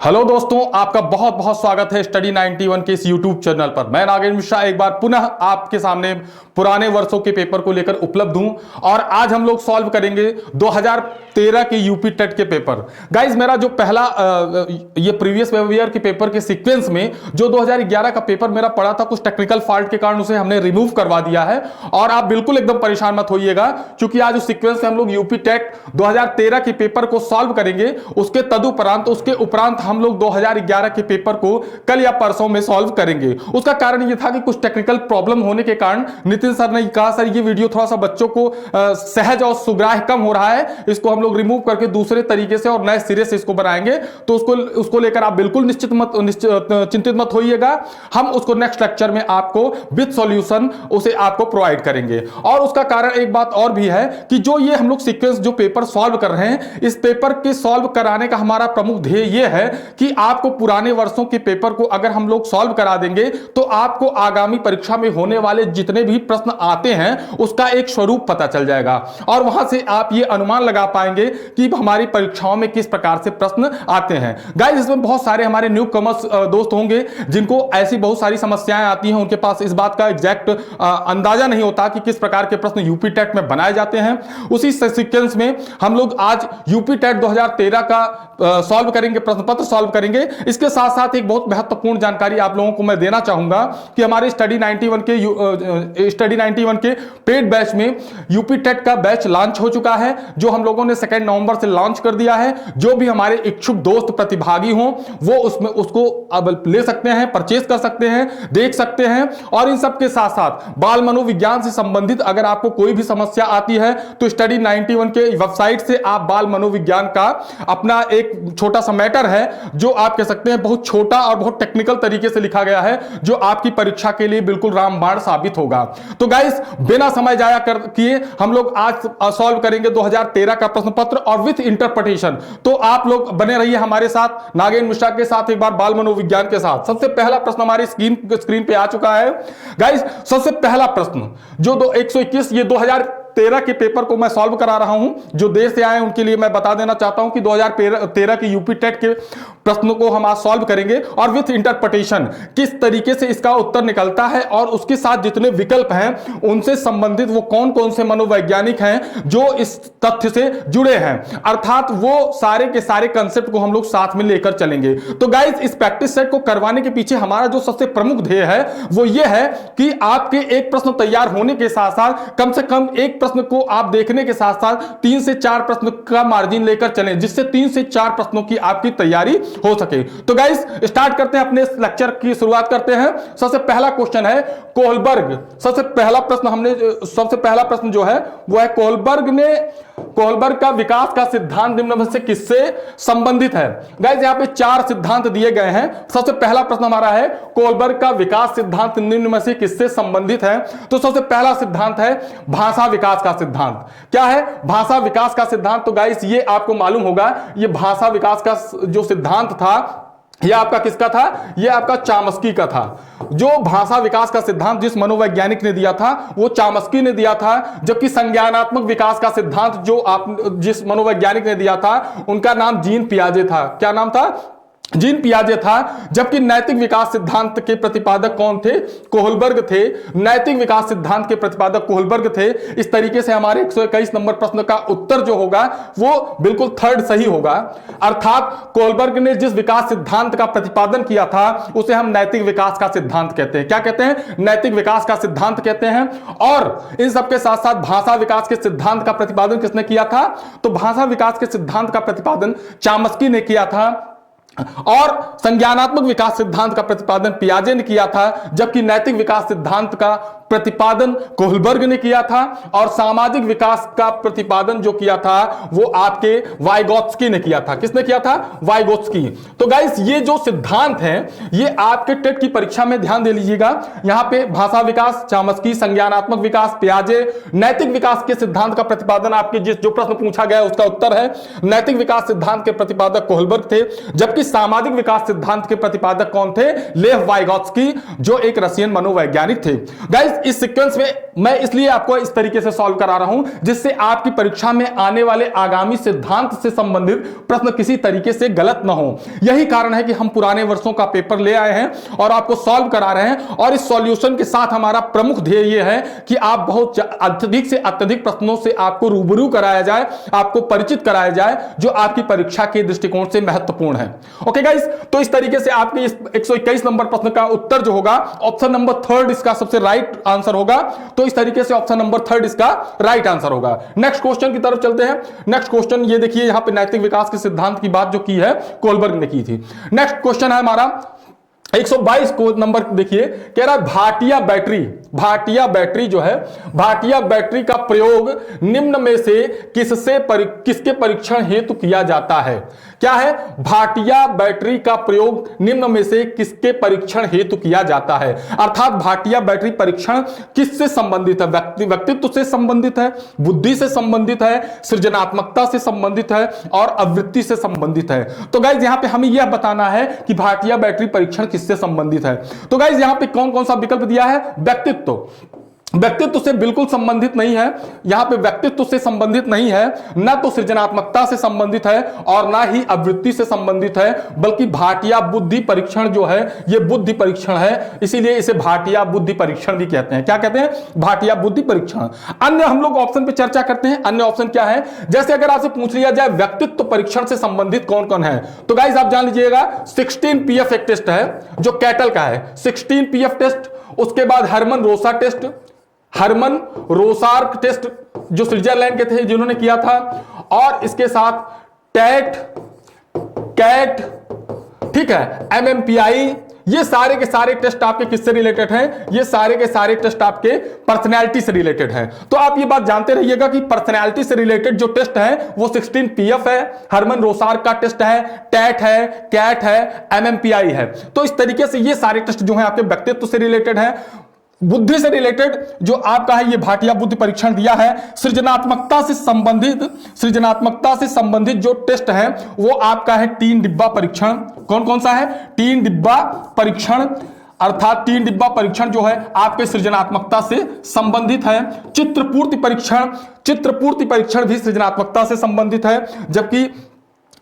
Hello दोस्तों, आपका बहुत बहुत स्वागत है स्टडी 91 के इस यूट्यूब चैनल पर। मैं नागेंद्र मिश्रा एक बार पुनः आपके सामने पुराने वर्षों के पेपर को लेकर उपलब्ध हूं और आज हम लोग सॉल्व करेंगे 2013 के यूपी टेट के पेपर। गाइस, मेरा जो पहला ये प्रीवियस ईयर के पेपर के सीक्वेंस में जो 2011 का पेपर मेरा पड़ा था, कुछ टेक्निकल फॉल्ट के कारण उसे हमने रिमूव करवा दिया है और आप बिल्कुल एकदम परेशान मत होइएगा, क्योंकि आज उस सीक्वेंस में हम लोग यूपी टेट 2013 के पेपर को सॉल्व करेंगे। उसके तदुपरांत उसके उपरांत हम लोग 2011 के पेपर को कल या परसों में सॉल्व करेंगे। उसका कारण यह था कि कुछ टेक्निकल प्रॉब्लम होने के कारण नितिन सर ने कहा, सर ये वीडियो थोड़ा सा बच्चों को सहज और सुग्राह्य कम हो रहा है, इसको हम लोग रिमूव करके दूसरे तरीके से और नए सिरे से इसको बनाएंगे। तो उसको लेकर आप बिल्कुल चिंतित मत होइएगा। हम उसको नेक्स्ट लेक्चर में आपको विद सॉल्यूशन उसे आपको प्रोवाइड करेंगे। और उसका कारण एक बात और भी है कि जो ये हम लोग सीक्वेंस जो पेपर सॉल्व कर रहे हैं, इस पेपर के सॉल्व कराने का हमारा प्रमुख ध्येय यह है कि आपको पुराने वर्षों के पेपर को अगर हम लोग सॉल्व करा देंगे तो आपको आगामी परीक्षा में होने वाले जितने भी प्रश्न आते हैं उसका एक स्वरूप पता चल जाएगा और वहां से आप ये अनुमान लगा पाएंगे कि हमारी परीक्षाओं में किस प्रकार से प्रश्न आते हैं। गाइस, इसमें बहुत सारे हमारे न्यू कमर्स दोस्त होंगे जिनको ऐसी बहुत सारी समस्याएं आती हैं, उनके पास इस बात का एग्जैक्ट अंदाजा नहीं होता कि किस प्रकार के प्रश्न यूपी टेट में बनाए जाते हैं। उसी सीक्वेंस में हम लोग आज यूपी टेट 2013 का सॉल्व करेंगे, प्रश्न पत्र सॉल्व करेंगे। इसके साथ साथ एक बहुत महत्वपूर्ण जानकारी आप लोगों को मैं देना चाहूंगा कि हमारे स्टडी 91 के पेड बैच में यूपी टेट का बैच लॉन्च हो चुका है, जो हम लोगों ने 2 नवंबर से लॉन्च कर दिया है। जो भी हमारे इच्छुक दोस्त प्रतिभागी हों वो उसको अब ले सकते हैं, परचेज कर सकते हैं, देख सकते हैं। और इन सब के साथ साथ बाल मनोविज्ञान से संबंधित अगर आपको कोई भी समस्या आती है तो स्टडी 91 के वेबसाइट से आप बाल मनोविज्ञान का अपना एक छोटा सा मैटर है, जो आप कह सकते हैं बहुत छोटा और बहुत टेक्निकल तरीके से लिखा गया है, जो आपकी परीक्षा के लिए बिल्कुल रामबाण साबित होगा। तो गाइस, बिना समय जाया किए हम लोग आज सॉल्व करेंगे 2013 का प्रश्न पत्र और विथ इंटरप्रिटेशन। तो आप लोग बने रहिए हमारे साथ, नागेंद्र मिश्रा के साथ, एक बार बाल मनोविज्ञान के साथ। सबसे पहला प्रश्न हमारी स्क्रीन पे आ चुका है। गाइस, सबसे पहला प्रश्न जो 121 ये 2013 के पेपर को मैं सॉल्व करा रहा हूं। जो देर से आए उनके लिए मैं बता देना चाहता हूं कि 2013 की यूपी टेट के प्रश्नों को हम आज सॉल्व करेंगे और विथ इंटरप्रिटेशन किस तरीके से इसका उत्तर निकलता है और उसके साथ जितने विकल्प हैं उनसे संबंधित वो कौन कौन से मनोवैज्ञानिक हैं जो इस तथ्य से जुड़े हैं, अर्थात वो सारे के सारे कंसेप्ट को हम लोग साथ में लेकर चलेंगे। तो गाइस, इस प्रैक्टिस सेट को करवाने के पीछे हमारा जो सबसे प्रमुख ध्येय है वो ये है कि आपके एक प्रश्न तैयार होने के साथ साथ कम से कम एक प्रश्न को आप देखने के साथ साथ 3 से 4 प्रश्न का मार्जिन लेकर चलें, जिससे 3 से 4 प्रश्नों की आपकी तैयारी हो सके। तो गाइस, स्टार्ट करते हैं, अपने लेक्चर की शुरुआत करते हैं। सबसे पहला क्वेश्चन है कोहलबर्ग। सबसे पहला प्रश्न जो है वो है कोहलबर्ग का विकास का सिद्धांत निम्न में से किससे संबंधित है। गाइस, यहां पे 4 सिद्धांत दिए गए हैं। सबसे पहला प्रश्न हमारा है कोहलबर्ग का विकास सिद्धांत निम्न में से किससे संबंधित है। तो सबसे पहला सिद्धांत है भाषा विकास का सिद्धांत। क्या है भाषा विकास का सिद्धांत? तो गाइस, ये आपको मालूम होगा, ये भाषा विकास का जो सिद्धांत था यह आपका किसका था? यह आपका चामस्की का था। जो भाषा विकास का सिद्धांत जिस मनोवैज्ञानिक ने दिया था वो चामस्की ने दिया था, जबकि संज्ञानात्मक विकास का सिद्धांत जिस मनोवैज्ञानिक ने दिया था उनका नाम जीन पियाजे था। क्या नाम था? जीन पियाजे था। जबकि नैतिक विकास सिद्धांत के प्रतिपादक कौन थे? कोहलबर्ग थे। नैतिक विकास सिद्धांत के प्रतिपादक कोहलबर्ग थे। इस तरीके से हमारे 121 नंबर प्रश्न का उत्तर जो होगा वो बिल्कुल थर्ड सही होगा। अर्थात कोहलबर्ग ने जिस विकास सिद्धांत का प्रतिपादन किया था उसे हम नैतिक विकास का सिद्धांत कहते हैं। क्या कहते हैं? नैतिक विकास का सिद्धांत कहते हैं। और इन सबके साथ साथ भाषा विकास के सिद्धांत का प्रतिपादन किसने किया था? तो भाषा विकास के सिद्धांत का प्रतिपादन चामस्की ने किया था और संज्ञानात्मक विकास सिद्धांत का प्रतिपादन पियाजे ने किया था, जबकि नैतिक विकास सिद्धांत का प्रतिपादन कोहलबर्ग ने किया था और सामाजिक विकास का प्रतिपादन जो किया था वो आपके वाइगोत्स्की ने किया था। किसने किया था? वाइगोत्स्की। तो गाइस, ये जो सिद्धांत हैं ये आपके टेट की परीक्षा में ध्यान दे लीजिएगा। यहां पे भाषा विकास चामस्की, संज्ञानात्मक विकास पियाजे, नैतिक विकास के सिद्धांत का प्रतिपादन आपके जो प्रश्न पूछा गया उसका उत्तर है नैतिक विकास सिद्धांत के प्रतिपादक कोहलबर्ग थे, जबकि सामाजिक विकास सिद्धांत के प्रतिपादक कौन थे? लेव वाइगोत्स्की, जो एक रशियन मनोवैज्ञानिक थे। गाइस, गाइस इस सीक्वेंस में मैं इसलिए आपको इस तरीके से सॉल्व करा रहा हूं जिससे आपकी परीक्षा में आने वाले आगामी सिद्धांत से संबंधित प्रश्न किसी तरीके से गलत ना हो। यही कारण है कि हम पुराने वर्षों का पेपर ले आए हैं और आपको सॉल्व करा रहे हैं, और इस सॉल्यूशन के साथ हमारा प्रमुख ध्येय यह है कि आप बहुत अत्यधिक से अत्यधिक प्रश्नों से आपको रूबरू कराया जाए, आपको परिचित कराया जाए, जो आपकी परीक्षा के दृष्टिकोण से महत्वपूर्ण है। ओके गाइस, तो इस तरीके से आपके इस 121 नंबर प्रश्न का उत्तर जो होगा ऑप्शन नंबर 3 इसका सबसे राइट आंसर होगा। तो इस तरीके से ऑप्शन नंबर 3 इसका राइट आंसर होगा। नेक्स्ट क्वेश्चन की तरफ चलते हैं। नेक्स्ट क्वेश्चन ये देखिए, यहां पे नैतिक विकास के सिद्धांत की बात जो की है कोलबर्ग ने की थी। नेक्स्ट क्वेश्चन है हमारा 122 को नंबर देखिए, कह रहा है भाटिया बैटरी जो है, भाटिया बैटरी का प्रयोग निम्न में से किसके परीक्षण हेतु किया जाता है? क्या है? भाटिया बैटरी का प्रयोग निम्न में से किसके परीक्षण हेतु किया जाता है? अर्थात भाटिया बैटरी परीक्षण किससे संबंधित है? व्यक्तित्व से संबंधित है, बुद्धि से संबंधित है, सृजनात्मकता से संबंधित है और आवृत्ति से संबंधित है। तो गाइज यहां पे हमें यह बताना है कि भाटिया बैटरी परीक्षण किससे संबंधित है। तो गाइज यहां पे कौन कौन सा विकल्प दिया है? व्यक्तित्व से बिल्कुल संबंधित नहीं है, यहां पे व्यक्तित्व से संबंधित नहीं है, ना तो सृजनात्मकता से संबंधित है और ना ही आवृत्ति से संबंधित है, बल्कि भाटिया बुद्धि परीक्षण जो है ये बुद्धि परीक्षण है, इसीलिए इसे भाटिया बुद्धि परीक्षण भी कहते हैं। क्या कहते हैं? भाटिया बुद्धि परीक्षण। अन्य हम लोग ऑप्शन पे चर्चा करते हैं। अन्य ऑप्शन क्या है? जैसे अगर आपसे पूछ लिया जाए व्यक्तित्व परीक्षण से संबंधित कौन कौन है, तो गाइज आप जान लीजिएगा 16 PF एक टेस्ट है जो कैटल का है, 16 PF टेस्ट। उसके बाद हरमन रोसार्क टेस्ट जो स्विट्जरलैंड के थे जिन्होंने किया था, और इसके साथ कैट, ठीक है, MMPI। ये सारे के सारे टेस्ट आपके किससे रिलेटेड हैं? ये सारे के सारे टेस्ट आपके पर्सनैलिटी से रिलेटेड हैं। तो आप ये बात जानते रहिएगा कि पर्सनैलिटी से रिलेटेड जो टेस्ट है वो 16 PF है, हरमन रोसार्क का टेस्ट है, टैट है, कैट है, MMPI है। तो इस तरीके से ये सारे टेस्ट जो है आपके व्यक्तित्व से रिलेटेड है। बुद्धि से रिलेटेड जो आपका है ये भाटिया बुद्धि परीक्षण दिया है। सृजनात्मकता से संबंधित जो टेस्ट है वो आपका है 3 डिब्बा परीक्षण। कौन कौन सा है? 3 डिब्बा परीक्षण, अर्थात 3 डिब्बा परीक्षण जो है आपके सृजनात्मकता से संबंधित है। चित्रपूर्ति परीक्षण भी सृजनात्मकता से संबंधित है, जबकि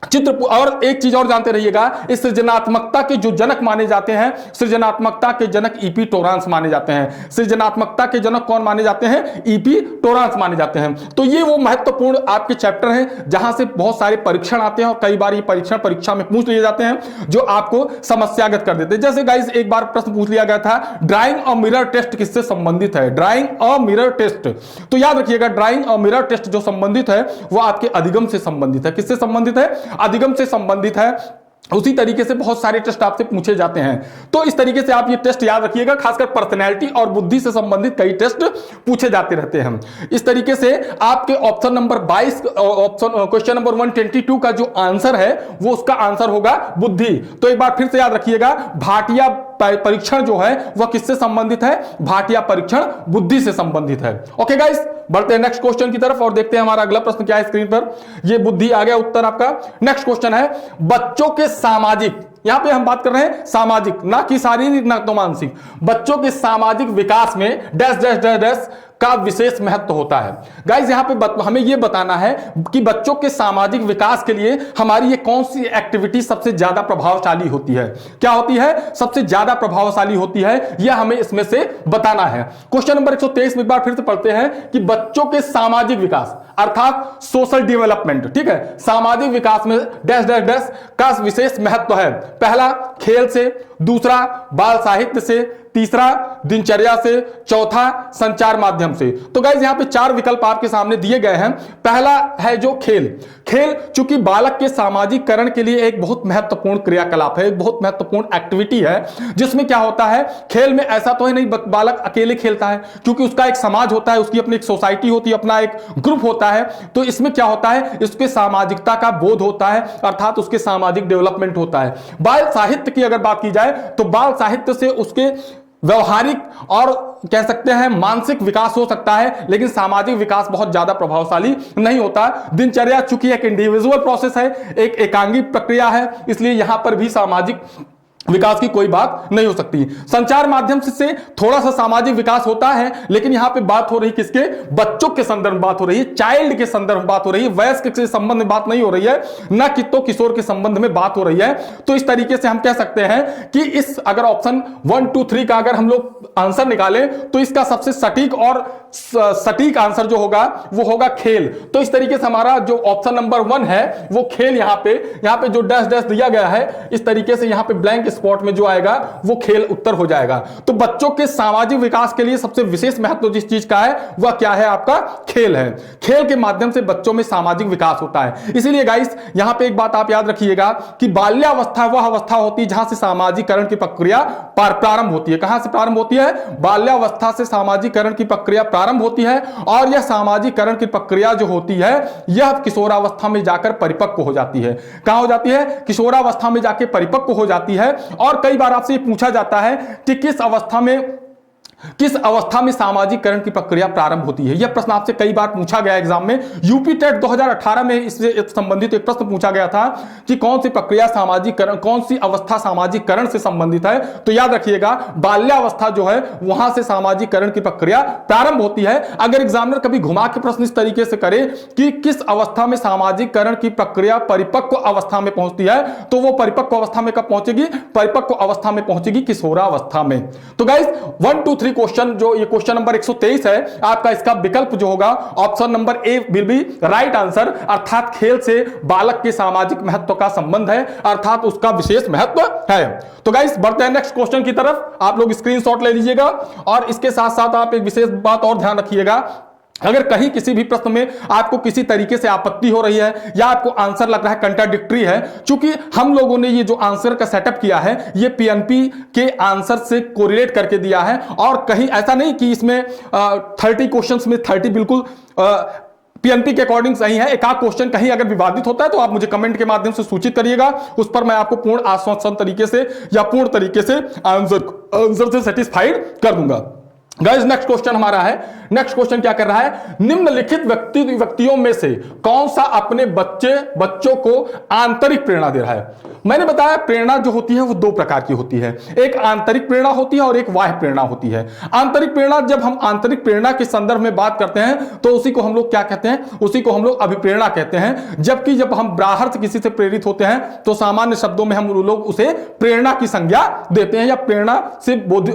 और एक चीज और जानते रहिएगा, इस सृजनात्मकता के जो जनक माने जाते हैं, सृजनात्मकता के जनक ईपी टोरांस माने जाते हैं। सृजनात्मकता के जनक कौन माने जाते हैं? ईपी टोरांस माने जाते हैं। तो ये वो महत्वपूर्ण आपके चैप्टर हैं जहां से बहुत सारे परीक्षण आते हैं और कई बार ये परीक्षण परीक्षा में पूछ लिए जाते हैं जो आपको समस्यागत कर देते हैं। जैसे गाइस एक बार प्रश्न पूछ लिया गया था, ड्राइंग और मिरर टेस्ट किससे संबंधित है? ड्राइंग और मिरर टेस्ट, तो याद रखिएगा ड्राइंग और मिरर टेस्ट जो संबंधित है वो आपके अधिगम से संबंधित है। किससे संबंधित है? अधिगम से संबंधित है। उसी तरीके से बहुत सारे टेस्ट आपसे पूछे जाते हैं। तो इस तरीके से आप ये टेस्ट याद रखिएगा, खासकर पर्सनैलिटी और बुद्धि से संबंधित कई टेस्ट पूछे जाते रहते हैं। इस तरीके से आपके ऑप्शन नंबर 22 क्वेश्चन नंबर 122 का जो आंसर है वो उसका आंसर होगा बुद्धि। तो एक बार फिर से याद रखिएगा, भाटिया परीक्षण जो है वह किससे संबंधित है? भाटिया परीक्षण बुद्धि से संबंधित है। ओके गाइस, बढ़ते हैं नेक्स्ट क्वेश्चन की तरफ और देखते हैं हमारा अगला प्रश्न क्या है स्क्रीन पर। ये बुद्धि आ गया उत्तर आपका। नेक्स्ट क्वेश्चन है, बच्चों के सामाजिक, यहां पे हम बात कर रहे हैं सामाजिक, ना कि शारीरिक ना तो मानसिक, बच्चों के सामाजिक विकास में डैश डैश डैश डैश का विशेष महत्व होता है। गाइज यहां पे हमें यह बताना है कि बच्चों के सामाजिक विकास के लिए हमारी ये कौन सी एक्टिविटी सबसे ज्यादा प्रभावशाली होती है? क्या होती है? सबसे ज्यादा प्रभावशाली होती है, यह हमें इसमें से बताना है। क्वेश्चन नंबर 123 में एक बार फिर से पढ़ते हैं कि बच्चों के सामाजिक विकास अर्थात सोशल डेवलपमेंट, ठीक है, सामाजिक विकास में डैश डैश डैश का विशेष महत्व है। पहला खेल से, दूसरा बाल साहित्य से, तीसरा दिनचर्या से, चौथा संचार माध्यम से। तो गाइज यहां पे 4 विकल्प आपके सामने दिए गए हैं। पहला है जो खेल चूंकि बालक के सामाजिककरण के लिए एक बहुत महत्वपूर्ण क्रियाकलाप है, एक बहुत महत्वपूर्ण एक्टिविटी है, जिसमें क्या होता है, खेल में ऐसा तो है नहीं बालक अकेले खेलता है, क्योंकि उसका एक समाज होता है, उसकी अपनी एक सोसाइटी होती है, अपना एक ग्रुप होता है। तो इसमें क्या होता है, इसके सामाजिकता का बोध होता है, अर्थात उसके सामाजिक डेवलपमेंट होता है। बाल साहित्य की अगर बात की जाए तो बाल साहित्य से उसके व्यवहारिक और कह सकते हैं मानसिक विकास हो सकता है, लेकिन सामाजिक विकास बहुत ज्यादा प्रभावशाली नहीं होता। दिनचर्या चूंकि एक इंडिविजुअल प्रोसेस है, एक एकांगी प्रक्रिया है, इसलिए यहां पर भी सामाजिक विकास की कोई बात नहीं हो सकती। संचार माध्यम से थोड़ा सा सामाजिक विकास होता है, लेकिन यहां पे बात हो रही किसके, बच्चों के संदर्भ में बात हो रही है, चाइल्ड के संदर्भ में बात हो रही है, वयस्क के संबंध में बात नहीं हो रही है, ना कि तो किशोर के संबंध में बात हो रही है। तो इस तरीके से हम कह सकते हैं कि इस अगर ऑप्शन 1 2 3 का अगर हम लोग आंसर निकालें तो इसका सबसे सटीक और सटीक आंसर जो होगा वो होगा खेल। तो इस तरीके से हमारा जो ऑप्शन नंबर 1 है वो खेल, यहां पे जो डैश डैश दिया गया है इस तरीके से यहां पे ब्लैंक स्पॉट में जो आएगा वो खेल उत्तर हो जाएगा। तो बच्चों के सामाजिक विकास के लिए सबसे विशेष महत्व जिस चीज का है वह क्या है, आपका खेल है। खेल के माध्यम से बच्चों में सामाजिक विकास होता है। इसीलिए गाइस यहां पे एक बात आप याद रखिएगा कि बाल्यावस्था वह अवस्था होती है जहां से सामाजिकरण की प्रक्रिया प्रारंभ होती है। कहां से प्रारंभ होती है, बाल्यावस्था से सामाजिकरण की प्रक्रिया प्रारंभ होती है, और यह सामाजिकरण की प्रक्रिया जो होती है यह किशोरावस्था में जाकर परिपक्व हो जाती है। कहां हो जाती है, किशोरावस्था में जाकर परिपक्व हो जाती है। और कई बार आपसे पूछा जाता है कि किस अवस्था में सामाजिकरण की प्रक्रिया प्रारंभ होती है। यह प्रश्न आपसे कई बार पूछा गया एग्जाम में। यूपी टेट 2018 में इससे संबंधित एक प्रश्न पूछा गया था कि कौन सी प्रक्रिया सामाजिकरण, कौन सी अवस्था सामाजिकरण से संबंधित है। तो याद रखिएगा बाल्यावस्था जो है वहां से सामाजिकरण की प्रक्रिया प्रारंभ होती है। अगर एग्जामिनर कभी घुमा के प्रश्न इस तरीके से करे कि किस अवस्था में सामाजिकरण की प्रक्रिया परिपक्व अवस्था में पहुंचती है, तो वो परिपक्व अवस्था में कब पहुंचेगी, परिपक्व अवस्था में पहुंचेगी किशोरावस्था में। तो गाइस 1 2 3 क्वेश्चन जो ये क्वेश्चन नंबर 123 है आपका, इसका विकल्प जो होगा option number A will be right answer. अर्थात खेल से बालक के सामाजिक महत्व का संबंध है, अर्थात उसका विशेष महत्व है। तो गाइस बढ़ते हैं नेक्स्ट क्वेश्चन की तरफ। आप लोग स्क्रीनशॉट ले लीजिएगा और इसके साथ साथ आप एक विशेष बात और ध्यान रखिएगा। अगर कहीं किसी भी प्रश्न में आपको किसी तरीके से आपत्ति हो रही है या आपको आंसर लग रहा है कंट्राडिक्टरी है, चूंकि हम लोगों ने ये जो आंसर का सेटअप किया है ये पीएनपी के आंसर से कोरिलेट करके दिया है, और कहीं ऐसा नहीं कि इसमें 30 क्वेश्चंस में 30 बिल्कुल पीएनपी के अकॉर्डिंग सही है। एक आध क्वेश्चन कहीं अगर विवादित होता है तो आप मुझे कमेंट के माध्यम से सूचित करिएगा, उस पर मैं आपको पूर्ण आश्वासन तरीके से या पूर्ण तरीके से आंसर से सेटिस्फाइड कर दूंगा। गाइस नेक्स्ट क्वेश्चन हमारा है, नेक्स्ट क्वेश्चन क्या कर रहा है, निम्नलिखित व्यक्तियों में से कौन सा अपने बच्चों को आंतरिक प्रेरणा दे रहा है। मैंने बताया प्रेरणा जो होती है वो 2 प्रकार की होती है, एक आंतरिक प्रेरणा होती है और एक बाह्य प्रेरणा होती है। आंतरिक प्रेरणा, जब हम आंतरिक प्रेरणा के संदर्भ में बात करते हैं तो उसी को हम लोग क्या कहते हैं, उसी को हम लोग अभिप्रेरणा कहते हैं। जबकि जब हम बाहर से किसी से प्रेरित होते हैं तो सामान्य शब्दों में हम लोग उसे प्रेरणा की संज्ञा देते हैं या प्रेरणा से बोध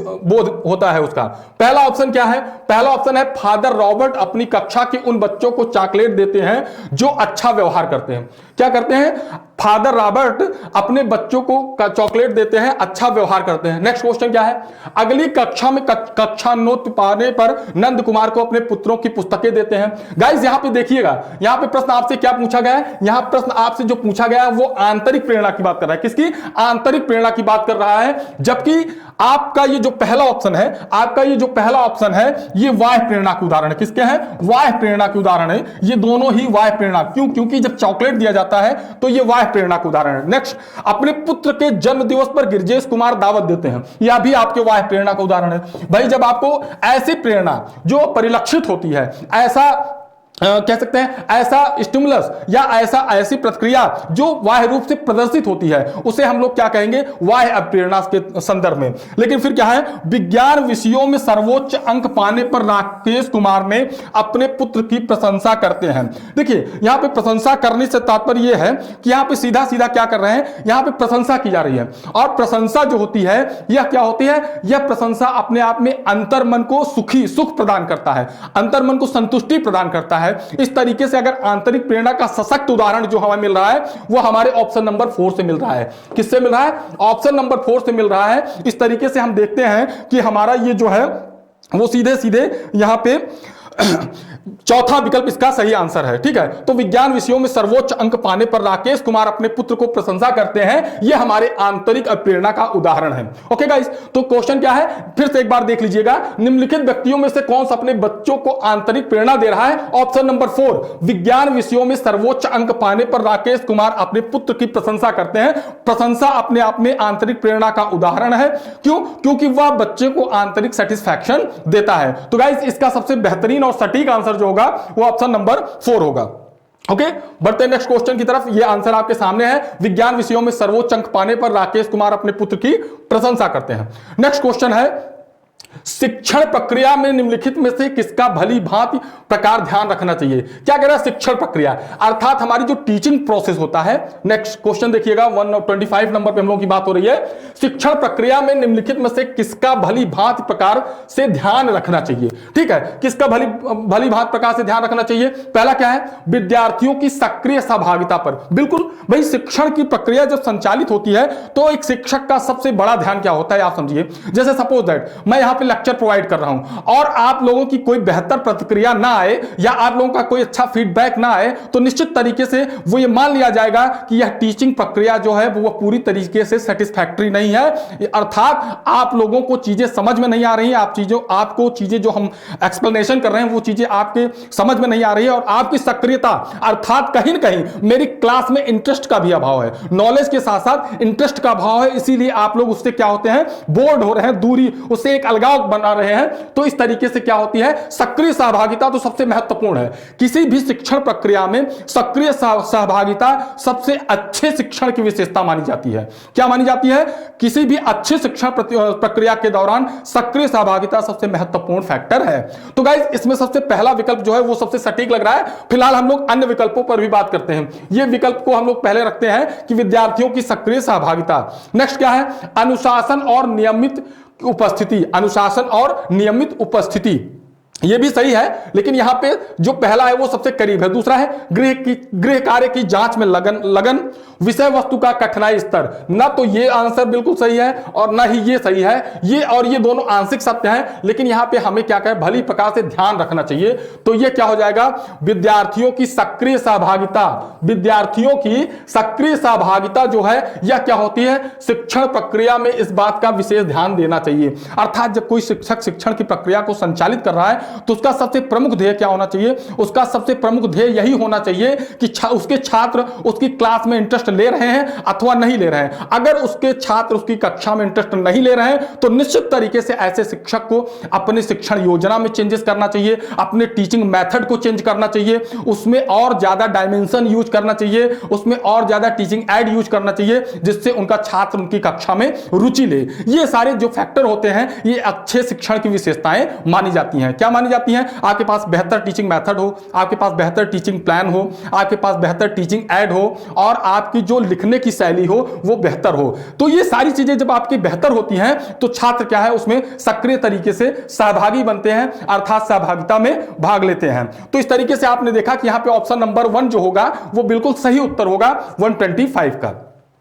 होता है उसका। पहला ऑप्शन क्या है, पहला ऑप्शन है फादर रॉबर्ट अपनी कक्षा के उन बच्चों को चॉकलेट देते हैं जो अच्छा व्यवहार करते हैं। क्या करते हैं, फादर रॉबर्ट अपने बच्चों को चॉकलेट देते हैं, अच्छा व्यवहार करते हैं। नेक्स्ट क्वेश्चन क्या है, अगली कक्षा में कक्षानोत्तीर्ण पाने पर नंद कुमार को अपने पुत्रों की पुस्तकें देते हैं। गाइस यहां पे देखिएगा, यहां पे प्रश्न आपसे क्या पूछा गया है, यहां प्रश्न आपसे जो पूछा गया है वो आंतरिक प्रेरणा की बात कर रहा है। किसकी, आंतरिक प्रेरणा की बात कर रहा है। जबकि आपका ये जो पहला ऑप्शन है, आपका ये जो पहला ऑप्शन है ये बाह्य प्रेरणा के उदाहरण है। किसके हैं, बाह्य प्रेरणा के उदाहरण है। ये दोनों ही बाह्य प्रेरणा, क्यों, क्योंकि जब चॉकलेट दिया जाता है तो ये बाह्य प्रेरणा का उदाहरण है। नेक्स्ट, अपने पुत्र के जन्म दिवस पर गिरजेश कुमार दावत देते हैं, यह भी आपके बाह्य प्रेरणा का उदाहरण है। भाई जब आपको ऐसी प्रेरणा जो परिलक्षित होती है, ऐसा कह सकते हैं ऐसा स्टिमुलस या ऐसी प्रतिक्रिया जो बाह्य रूप से प्रदर्शित होती है उसे हम लोग क्या कहेंगे, बाह्य प्रेरणा के संदर्भ में। लेकिन फिर क्या है, विज्ञान विषयों में सर्वोच्च अंक पाने पर राकेश कुमार ने अपने पुत्र की प्रशंसा करते हैं। देखिए यहां पे प्रशंसा करने से तात्पर्य यह है कि यहां पे सीधा सीधा क्या कर रहे हैं, यहां पे प्रशंसा की जा रही है। और प्रशंसा जो होती है यह क्या होती है, यह प्रशंसा अपने आप में अंतर्मन को सुख प्रदान करता है, अंतर्मन को संतुष्टि प्रदान करता है। इस तरीके से अगर आंतरिक प्रेरणा का सशक्त उदाहरण जो हमें मिल रहा है वो हमारे ऑप्शन नंबर 4 से मिल रहा है। किससे मिल रहा है, ऑप्शन नंबर 4 से मिल रहा है। इस तरीके से हम देखते हैं कि हमारा ये जो है वो सीधे सीधे यहां पे चौथा विकल्प इसका सही आंसर है। ठीक है, तो विज्ञान विषयों में सर्वोच्च अंक पाने पर राकेश कुमार अपने पुत्र को प्रशंसा करते हैं, यह हमारे आंतरिक प्रेरणा का उदाहरण है। ओके गाइस, तो क्वेश्चन क्या है फिर से एक बार देख लीजिएगा, निम्नलिखित व्यक्तियों में से कौन सा अपने बच्चों को आंतरिक प्रेरणा दे रहा है। ऑप्शन नंबर 4, विज्ञान विषयों में सर्वोच्च अंक पाने पर राकेश कुमार अपने पुत्र की प्रशंसा करते हैं। प्रशंसा अपने आप में आंतरिक प्रेरणा का उदाहरण है। क्यों, क्योंकि वह बच्चे को आंतरिक सेटिस्फैक्शन देता है। तो गाइस इसका सबसे बेहतरीन और सटीक आंसर जो होगा वो ऑप्शन नंबर 4 होगा। ओके, बढ़ते हैं नेक्स्ट क्वेश्चन की तरफ। ये आंसर आपके सामने है। विज्ञान विषयों में सर्वोच्च अंक पाने पर राकेश कुमार अपने पुत्र की प्रशंसा करते हैं। नेक्स्ट क्वेश्चन है, शिक्षण प्रक्रिया में निम्नलिखित में से किसका भली भांति प्रकार ध्यान रखना चाहिए। क्या कह रहा है, शिक्षण प्रक्रिया अर्थात हमारी जो टीचिंग प्रोसेस होता है। नेक्स्ट क्वेश्चन देखिएगा, 125 नंबर पे हम लोग की बात हो रही है। शिक्षण प्रक्रिया में निम्नलिखित में से किसका भली भांति प्रकार से ध्यान रखना चाहिए। ठीक है, किसका भली भांति प्रकार से ध्यान रखना चाहिए। पहला क्या है, विद्यार्थियों की सक्रिय सहभागिता पर। बिल्कुल भाई, शिक्षण की प्रक्रिया जब संचालित होती है तो एक शिक्षक का सबसे बड़ा ध्यान क्या होता है, आप समझिए। जैसे सपोज दैट मैं यहां पे लेक्चर प्रोवाइड कर रहा हूं और आप लोगों की कोई बेहतर प्रतिक्रिया ना आए या आप लोगों का कोई अच्छा फीडबैक ना आए तो निश्चित तरीके से वो ये मान लिया जाएगा कि यह टीचिंग प्रक्रिया जो है वो पूरी तरीके से सेटिस्फैक्टरी नहीं है। अर्थात आप लोगों को चीजें समझ में नहीं आ रही हैं, आपको चीजें जो हम एक्सप्लेनेशन कर रहे हैं वो चीजें आपके समझ में नहीं आ रही है और आपकी सक्रियता अर्थात कहीं ना कहीं मेरी क्लास में इंटरेस्ट का भी अभाव है, नॉलेज के साथ साथ इंटरेस्ट का अभाव है, इसीलिए आप लोग उससे क्या होते हैं, बोर्ड हो रहे हैं, दूरी उससे एक अलगाव बना रहे हैं। तो इस तरीके से क्या होती है, सक्रिय सहभागिता तो सबसे महत्वपूर्ण है। किसी भी शिक्षण प्रक्रिया में सक्रिय सहभागिता सबसे अच्छे शिक्षण की विशेषता मानी जाती है। क्या मानी जाती है, किसी भी अच्छे शिक्षण प्रक्रिया के दौरान सक्रिय सहभागिता सबसे महत्वपूर्ण फैक्टर है। तो गाइस इसमें सबसे पहला विकल्प जो है वो सबसे सटीक लग रहा है। फिलहाल हम लोग अन्य विकल्पों पर भी बात करते हैं। ये विकल्प को हम लोग पहले रखते हैं कि विद्यार्थियों की सक्रिय सहभागिता। नेक्स्ट क्या है, अनुशासन और नियमित उपस्थिति। अनुशासन और नियमित उपस्थिति ये भी सही है, लेकिन यहां पे जो पहला है वो सबसे करीब है। दूसरा है गृह कार्य की जांच में लगन विषय वस्तु का कठिनाई स्तर। ना तो ये आंसर बिल्कुल सही है और ना ही ये सही है। ये और ये दोनों आंशिक सत्य हैं, लेकिन यहां पे हमें क्या कहें, भली प्रकार से ध्यान रखना चाहिए। तो ये क्या हो जाएगा, विद्यार्थियों की सक्रिय सहभागिता। विद्यार्थियों की सक्रिय सहभागिता जो है यह क्या होती है, शिक्षण प्रक्रिया में इस बात का विशेष ध्यान देना चाहिए। अर्थात जब कोई शिक्षक शिक्षण की प्रक्रिया को संचालित कर रहा है तो उसका सबसे प्रमुख ध्येय क्या होना चाहिए, उसका सबसे प्रमुख ध्येय यही होना चाहिए कि उसके छात्र उसकी क्लास में इंटरेस्ट ले रहे हैं अथवा नहीं ले रहे हैं। अगर उसके छात्र उसकी कक्षा में इंटरेस्ट नहीं ले रहे हैं तो निश्चित तरीके से ऐसे शिक्षक को अपनी शिक्षण योजना में चेंजेस करना चाहिए, अपने टीचिंग मेथड को चेंज करना चाहिए, उसमें और ज्यादा डायमेंशन यूज करना चाहिए, उसमें और ज्यादा टीचिंग एड यूज करना चाहिए जिससे उनका छात्र उनकी कक्षा में रुचि ले। ये सारे जो फैक्टर होते हैं ये अच्छे शिक्षण की विशेषताएं मानी जाती हैं। क्या मानी जाती हैं, आपके पास बेहतर टीचिंग मेथड हो, आपके पास बेहतर टीचिंग प्लान हो, आपके पास बेहतर टीचिंग एड हो और आपकी जो लिखने की शैली हो वो बेहतर हो। तो ये सारी चीजें जब आपकी बेहतर होती हैं तो छात्र क्या है उसमें सक्रिय तरीके से सहभागी बनते हैं, अर्थात सहभागिता में भाग लेते हैं। तो इस तरीके से आपने देखा कि यहां पे ऑप्शन नंबर 1 जो होगा वो बिल्कुल सही उत्तर होगा 125 का।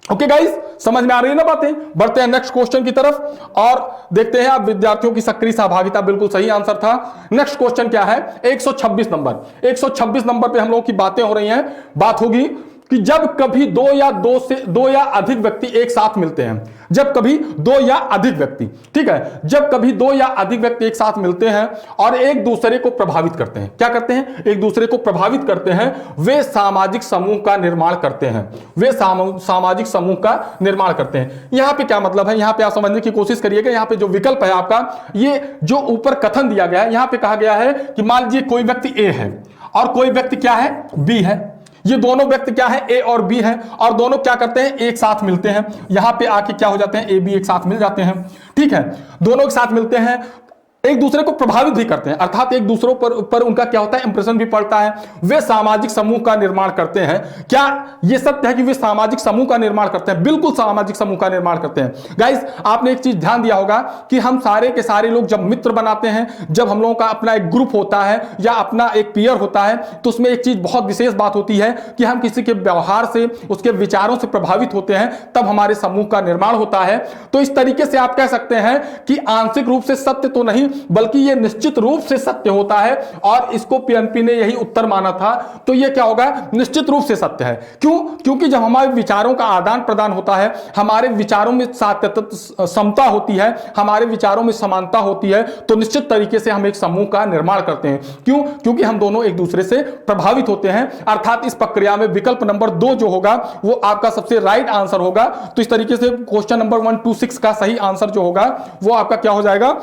ओके गाइस, समझ में आ रही है ना बातें। बढ़ते हैं नेक्स्ट क्वेश्चन की तरफ और देखते हैं। आप विद्यार्थियों की सक्रिय सहभागिता बिल्कुल सही आंसर था। नेक्स्ट क्वेश्चन क्या है, 126 नंबर। 126 नंबर पे हम लोग की बातें हो रही हैं। बात होगी कि जब कभी दो या अधिक व्यक्ति एक साथ मिलते हैं। जब कभी दो या अधिक व्यक्ति, ठीक है, जब कभी दो या अधिक व्यक्ति एक साथ मिलते हैं और एक दूसरे को प्रभावित करते हैं। क्या करते हैं, एक दूसरे को प्रभावित करते हैं, वे सामाजिक समूह का निर्माण करते हैं। वे सामाजिक समूह का निर्माण करते हैं। यहां पे क्या मतलब है, यहां पे आप समझने की कोशिश करिएगा। यहां पे जो विकल्प है आपका, ये जो ऊपर कथन दिया गया है, यहां पे कहा गया है कि मान लीजिए कोई व्यक्ति ए है और कोई व्यक्ति क्या है, बी है। ये दोनों व्यक्ति क्या है, ए और बी है और दोनों क्या करते हैं, एक साथ मिलते हैं। यहां पे आके क्या हो जाते हैं, ए बी एक साथ मिल जाते हैं। ठीक है, दोनों एक साथ मिलते हैं, एक दूसरे को प्रभावित भी करते हैं, अर्थात एक दूसरों पर उनका क्या होता है, इंप्रेशन भी पड़ता है। वे सामाजिक समूह का निर्माण करते हैं। क्या यह सत्य है कि वे सामाजिक समूह का निर्माण करते हैं? बिल्कुल सामाजिक समूह का निर्माण करते हैं। गाइस, आपने एक चीज ध्यान दिया होगा कि हम सारे के सारे लोग जब मित्र बनाते हैं, जब हम लोगों का अपना एक ग्रुप होता है या अपना एक पीयर होता है, तो उसमें एक चीज बहुत विशेष बात होती है कि हम किसी के व्यवहार से, उसके विचारों से प्रभावित होते हैं, तब हमारे समूह का निर्माण होता है। तो इस तरीके से आप कह सकते हैं कि आंशिक रूप से सत्य तो नहीं बल्कि यह निश्चित रूप से सत्य होता है और इसको पीएनपी ने यही उत्तर माना था। तो यह क्या होगा, निश्चित रूप से सत्य है। क्यों? क्योंकि जब हमारे विचारों का आदान प्रदान होता है, हमारे विचारों में समता होती है, हमारे विचारों में समानता होती है, तो निश्चित तरीके से हम एक समूह का निर्माण करते हैं। क्यों? क्योंकि हम दोनों एक दूसरे से प्रभावित होते हैं। अर्थात इस प्रक्रिया में विकल्प नंबर 2 जो होगा वो आपका सबसे राइट आंसर होगा। तो इस तरीके से क्वेश्चन नंबर 126 का सही आंसर जो होगा वो आपका क्या हो जाएगा,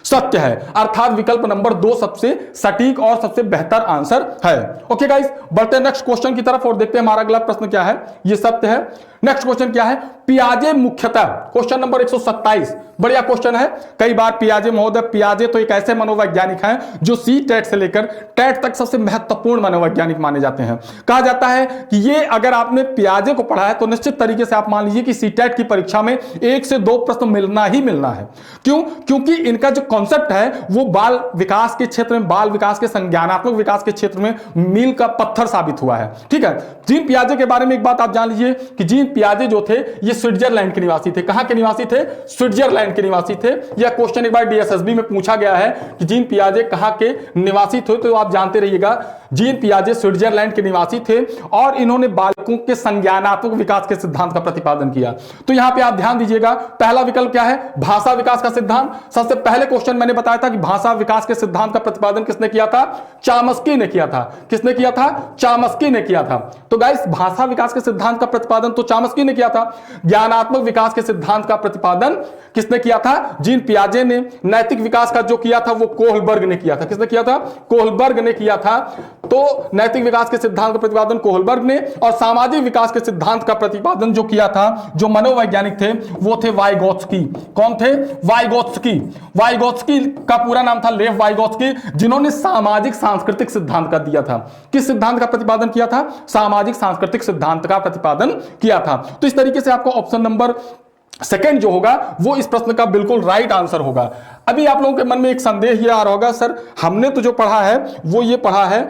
सत्य है, अर्थात विकल्प नंबर 2 सबसे सटीक और सबसे बेहतर आंसर है। ओके गाइस, बढ़ते हैं नेक्स्ट क्वेश्चन की तरफ और देखते हैं हमारा अगला प्रश्न क्या है। ये सत्य है। नेक्स्ट क्वेश्चन क्या है, पियाजे मुख्यतः, क्वेश्चन नंबर 127, बढ़िया क्वेश्चन है। कई बार पियाजे महोदय, पियाजे तो एक ऐसे मनोवैज्ञानिक हैं जो सी टेट से लेकर टेट तक सबसे महत्वपूर्ण मनोवैज्ञानिक माने जाते हैं। कहा जाता है कि ये अगर आपने पियाजे को पढ़ा है तो निश्चित तरीके से आप मान लीजिए कि सी टेट की परीक्षा में 1 से 2 प्रश्न मिलना ही मिलना है। क्यों? क्योंकि इनका जो कॉन्सेप्ट है वो बाल विकास के क्षेत्र में, बाल विकास के संज्ञानात्मक विकास के क्षेत्र में मील का पत्थर साबित हुआ है। ठीक है, जीन पियाजे के बारे में एक बात आप जान लीजिए कि जीन पियाजे जो थे ये स्विट्जरलैंड के निवासी थे। कहां के निवासी थे? स्विट्जरलैंड के निवासी थे। यह क्वेश्चन एक बार डीएसएसबी में पूछा गया है कि जीन पियाजे कहां के निवासी थे, तो आप जानते रहिएगा जीन पियाजे स्विट्जरलैंड के निवासी थे और इन्होंने बालकों के संज्ञानात्मक विकास के सिद्धांत का प्रतिपादन किया। तो यहां पे आप ध्यान दीजिएगा, पहला विकल्प क्या है? भाषा विकास का सिद्धांत। सबसे पहले क्वेश्चन मैंने बताया था कि भाषा विकास के सिद्धांत का प्रतिपादन किसने किया था? चामस्की ने किया था। किसने किया था? चामस्की ने किया था। तो गाइस, भाषा विकास के सिद्धांत का प्रतिपादन तो चामस्की ने किया था। ज्ञानात्मक विकास के सिद्धांत का प्रतिपादन किसने किया था? जीन पियाजे ने। नैतिक विकास का जो किया था वो कोहलबर्ग ने किया था। किसने किया था? कोहलबर्ग ने किया था। तो नैतिक विकास के सिद्धांत का प्रतिपादन कोहलबर्ग ने, और सामाजिक विकास के सिद्धांत का प्रतिपादन जो किया था, जो मनोवैज्ञानिक थे, वो थे वाइगोत्स्की। कौन थे? वाइगोत्स्की। वाइगोत्स्की का पूरा नाम था लेव वाइगोत्स्की, जिन्होंने सामाजिक सांस्कृतिक सिद्धांत का दिया था। किस सिद्धांत का प्रतिपादन किया था? सामाजिक सांस्कृतिक सिद्धांत का प्रतिपादन किया था। तो इस तरीके से आपको ऑप्शन नंबर सेकंड जो होगा वो इस प्रश्न का बिल्कुल राइट आंसर होगा। अभी आप लोगों के मन में एक संदेह ये आ रहा होगा, सर हमने तो जो पढ़ा है वो ये पढ़ा है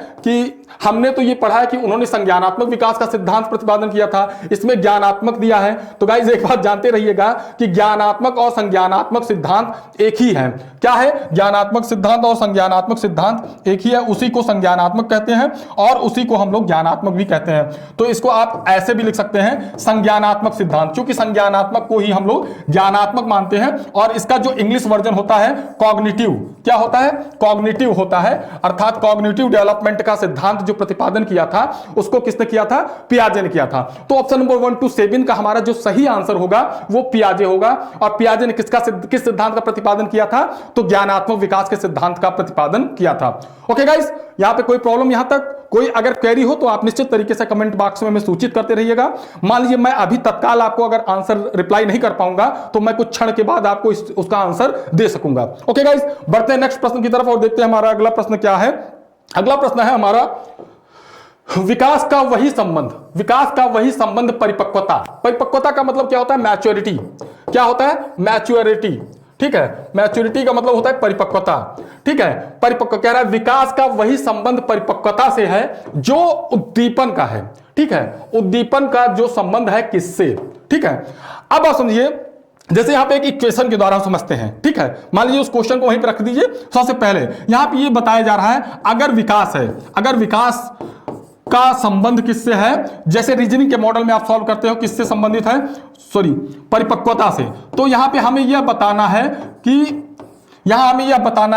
कि उन्होंने संज्ञानात्मक विकास का सिद्धांत प्रतिपादन किया था, इसमें ज्ञानात्मक दिया है। तो गाइस एक बात जानते रहिएगा कि ज्ञानात्मक और संज्ञानात्मक सिद्धांत एक ही है। क्या है? ज्ञानात्मक सिद्धांत और संज्ञानात्मक सिद्धांत एक ही है। उसी को संज्ञानात्मक कहते हैं और उसी को हम लोग ज्ञानात्मक भी कहते हैं। तो इसको आप ऐसे भी लिख सकते हैं, संज्ञानात्मक सिद्धांत, क्योंकि संज्ञानात्मक को ही हम लोग ज्ञानात्मक मानते हैं। और इसका जो इंग्लिश वर्जन होता है कॉग्निटिव, क्या होता है? कॉग्निटिव होता है, अर्थात कॉग्निटिव डेवलपमेंट का सिद्धांत जो प्रतिपादन किया था उसको किसने किया था? पियाजे ने किया था। तो ऑप्शन नंबर 1 to 7 का हमारा जो सही आंसर होगा वो पियाजे होगा। और पियाजे ने किस सिद्धांत का प्रतिपादन किया था? तो ज्ञानात्मक विकास के सिद्धांत का प्रतिपादन किया था। ओके गाइस, यहां पे कोई प्रॉब्लम, यहां तक कोई अगर क्वेरी हो तो आप निश्चित तरीके से कमेंट बॉक्स में हमें सूचित करते रहिएगा। मान लीजिए मैं अभी तत्काल आपको अगर आंसर रिप्लाई नहीं कर पाऊंगा तो मैं कुछ क्षण के बाद आपको उसका आंसर दे सकूंगा। ओके गाइस, बढ़ते हैं नेक्स्ट प्रश्न की तरफ और देखते हैं हमारा अगला प्रश्न क्या है। अगला प्रश्न है हमारा, विकास का वही संबंध परिपक्वता। परिपक्वता का मतलब क्या होता है? मैच्योरिटी। क्या होता है? मैच्योरिटी। ठीक है, मैच्योरिटी का मतलब होता है परिपक्वता। ठीक है, परिपक्व कह रहा है विकास का वही संबंध परिपक्वता से है जो उद्दीपन का है। ठीक है, उद्दीपन का जो संबंध है किससे? ठीक है, अब आप समझिए, जैसे यहां पे एक इक्वेशन के द्वारा समझते हैं। ठीक है, मान लीजिए उस क्वेश्चन को वहीं पर रख दीजिए। सबसे पहले यहां पे ये बताया जा रहा है, अगर विकास है, अगर विकास का संबंध किससे है, जैसे रीजनिंग के मॉडल में आप सॉल्व करते हो, किससे संबंधित है? परिपक्वता से। तो यहां पे हमें यह बताना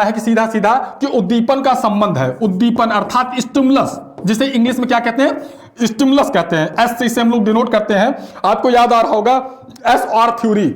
है कि सीधा सीधा कि उद्दीपन का संबंध है। उद्दीपन अर्थात स्टिमुलस, जिसे इंग्लिश में क्या कहते हैं? स्टिमुलस कहते हैं। एस से इसे हम लोग डिनोट करते हैं। आपको याद आ रहा होगा एस और थ्योरी।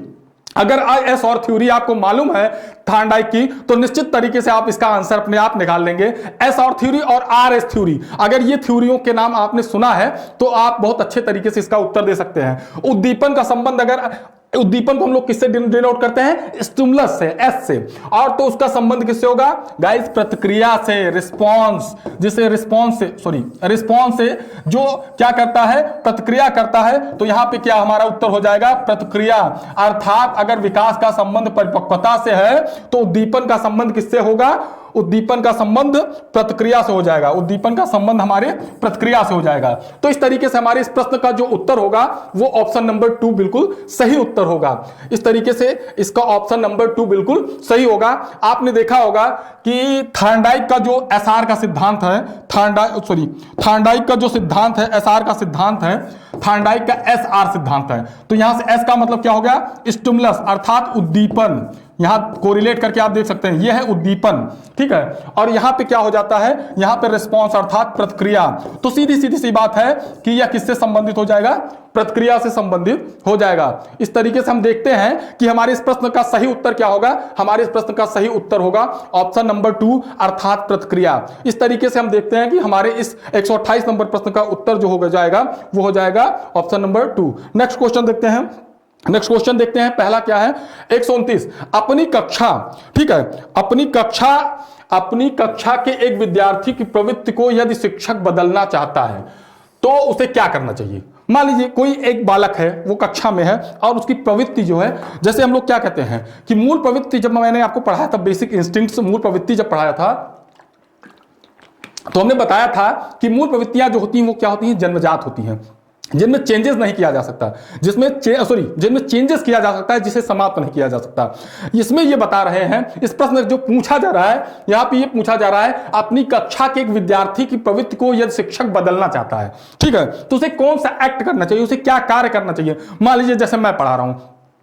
अगर एस और थ्योरी आपको मालूम है थॉर्नडाइक की, तो निश्चित तरीके से आप इसका आंसर अपने आप निकाल लेंगे। एस और थ्योरी और आर एस थ्योरी, अगर ये थ्योरियों के नाम आपने सुना है तो आप बहुत अच्छे तरीके से इसका उत्तर दे सकते हैं। उद्दीपन का संबंध, अगर उद्दीपन को हम लोग किससे डिनोट करते हैं? स्टिमुलस से, एस से। और तो उसका संबंध किससे होगा गाइस? प्रतिक्रिया से, रिस्पॉन्स। जिसे रिस्पॉन्स से जो क्या करता है? प्रतिक्रिया करता है। तो यहां पे क्या हमारा उत्तर हो जाएगा? प्रतिक्रिया। अर्थात अगर विकास का संबंध परिपक्वता से है तो उद्दीपन का संबंध किससे होगा? उद्दीपन का संबंध प्रतिक्रिया से हो जाएगा। उद्दीपन का संबंध हमारे प्रतिक्रिया से हो जाएगा। तो इस तरीके से हमारे इस प्रश्न का जो उत्तर होगा वो ऑप्शन नंबर 2 बिल्कुल सही उत्तर होगा। इस तरीके से इसका ऑप्शन नंबर 2 बिल्कुल सही होगा। आपने देखा होगा कि थॉर्नडाइक का जो एसआर का सिद्धांत है, थॉर्नडाइक का जो सिद्धांत है, एसआर का सिद्धांत है, थॉर्नडाइक का एसआर सिद्धांत है। तो यहां से एस का मतलब क्या हो गया? स्टिमुलस अर्थात उद्दीपन। यहां कोरिलेट करके आप देख सकते हैं, यह है उद्दीपन, ठीक है। और यहां पे क्या हो जाता है, यहां पे रिस्पॉन्स अर्थात प्रतिक्रिया। तो सीधी सीधी सी बात है कि यह किससे संबंधित हो जाएगा, प्रतिक्रिया से संबंधित हो जाएगा। इस तरीके से हम देखते हैं कि हमारे इस प्रश्न का सही उत्तर क्या होगा, हमारे इस प्रश्न का सही उत्तर होगा ऑप्शन नंबर 2 अर्थात प्रतिक्रिया। इस तरीके से हम देखते हैं कि हमारे इस 128 नंबर प्रश्न का उत्तर जो हो जाएगा वो हो जाएगा ऑप्शन नंबर 2। नेक्स्ट क्वेश्चन देखते हैं, नेक्स्ट क्वेश्चन देखते हैं। पहला क्या है, 129, अपनी कक्षा, ठीक है, अपनी कक्षा के एक विद्यार्थी की प्रवृत्ति को यदि शिक्षक बदलना चाहता है तो उसे क्या करना चाहिए। मान लीजिए कोई एक बालक है, वो कक्षा में है और उसकी प्रवृत्ति जो है, जैसे हम लोग क्या कहते हैं कि मूल प्रवृत्ति, जब मैंने आपको पढ़ाया था बेसिक इंस्टिंक्ट्स, मूल प्रवृत्ति जब पढ़ाया था तो हमने बताया था कि मूल प्रवृत्तियां जो होती हैं वो क्या होती हैं, जन्मजात होती हैं, जिनमें चेंजेस नहीं किया जा सकता, जिनमें चेंजेस किया जा सकता है, जिसे समाप्त नहीं किया जा सकता। इसमें ये बता रहे हैं, इस प्रश्न जो पूछा जा रहा है यहां पे ये पूछा जा रहा है, अपनी कक्षा के एक विद्यार्थी की प्रवृत्ति को यदि शिक्षक बदलना चाहता है, ठीक है, तो उसे कौन सा एक्ट करना चाहिए, उसे क्या कार्य करना चाहिए। मान लीजिए जैसे मैं पढ़ा रहा हूं,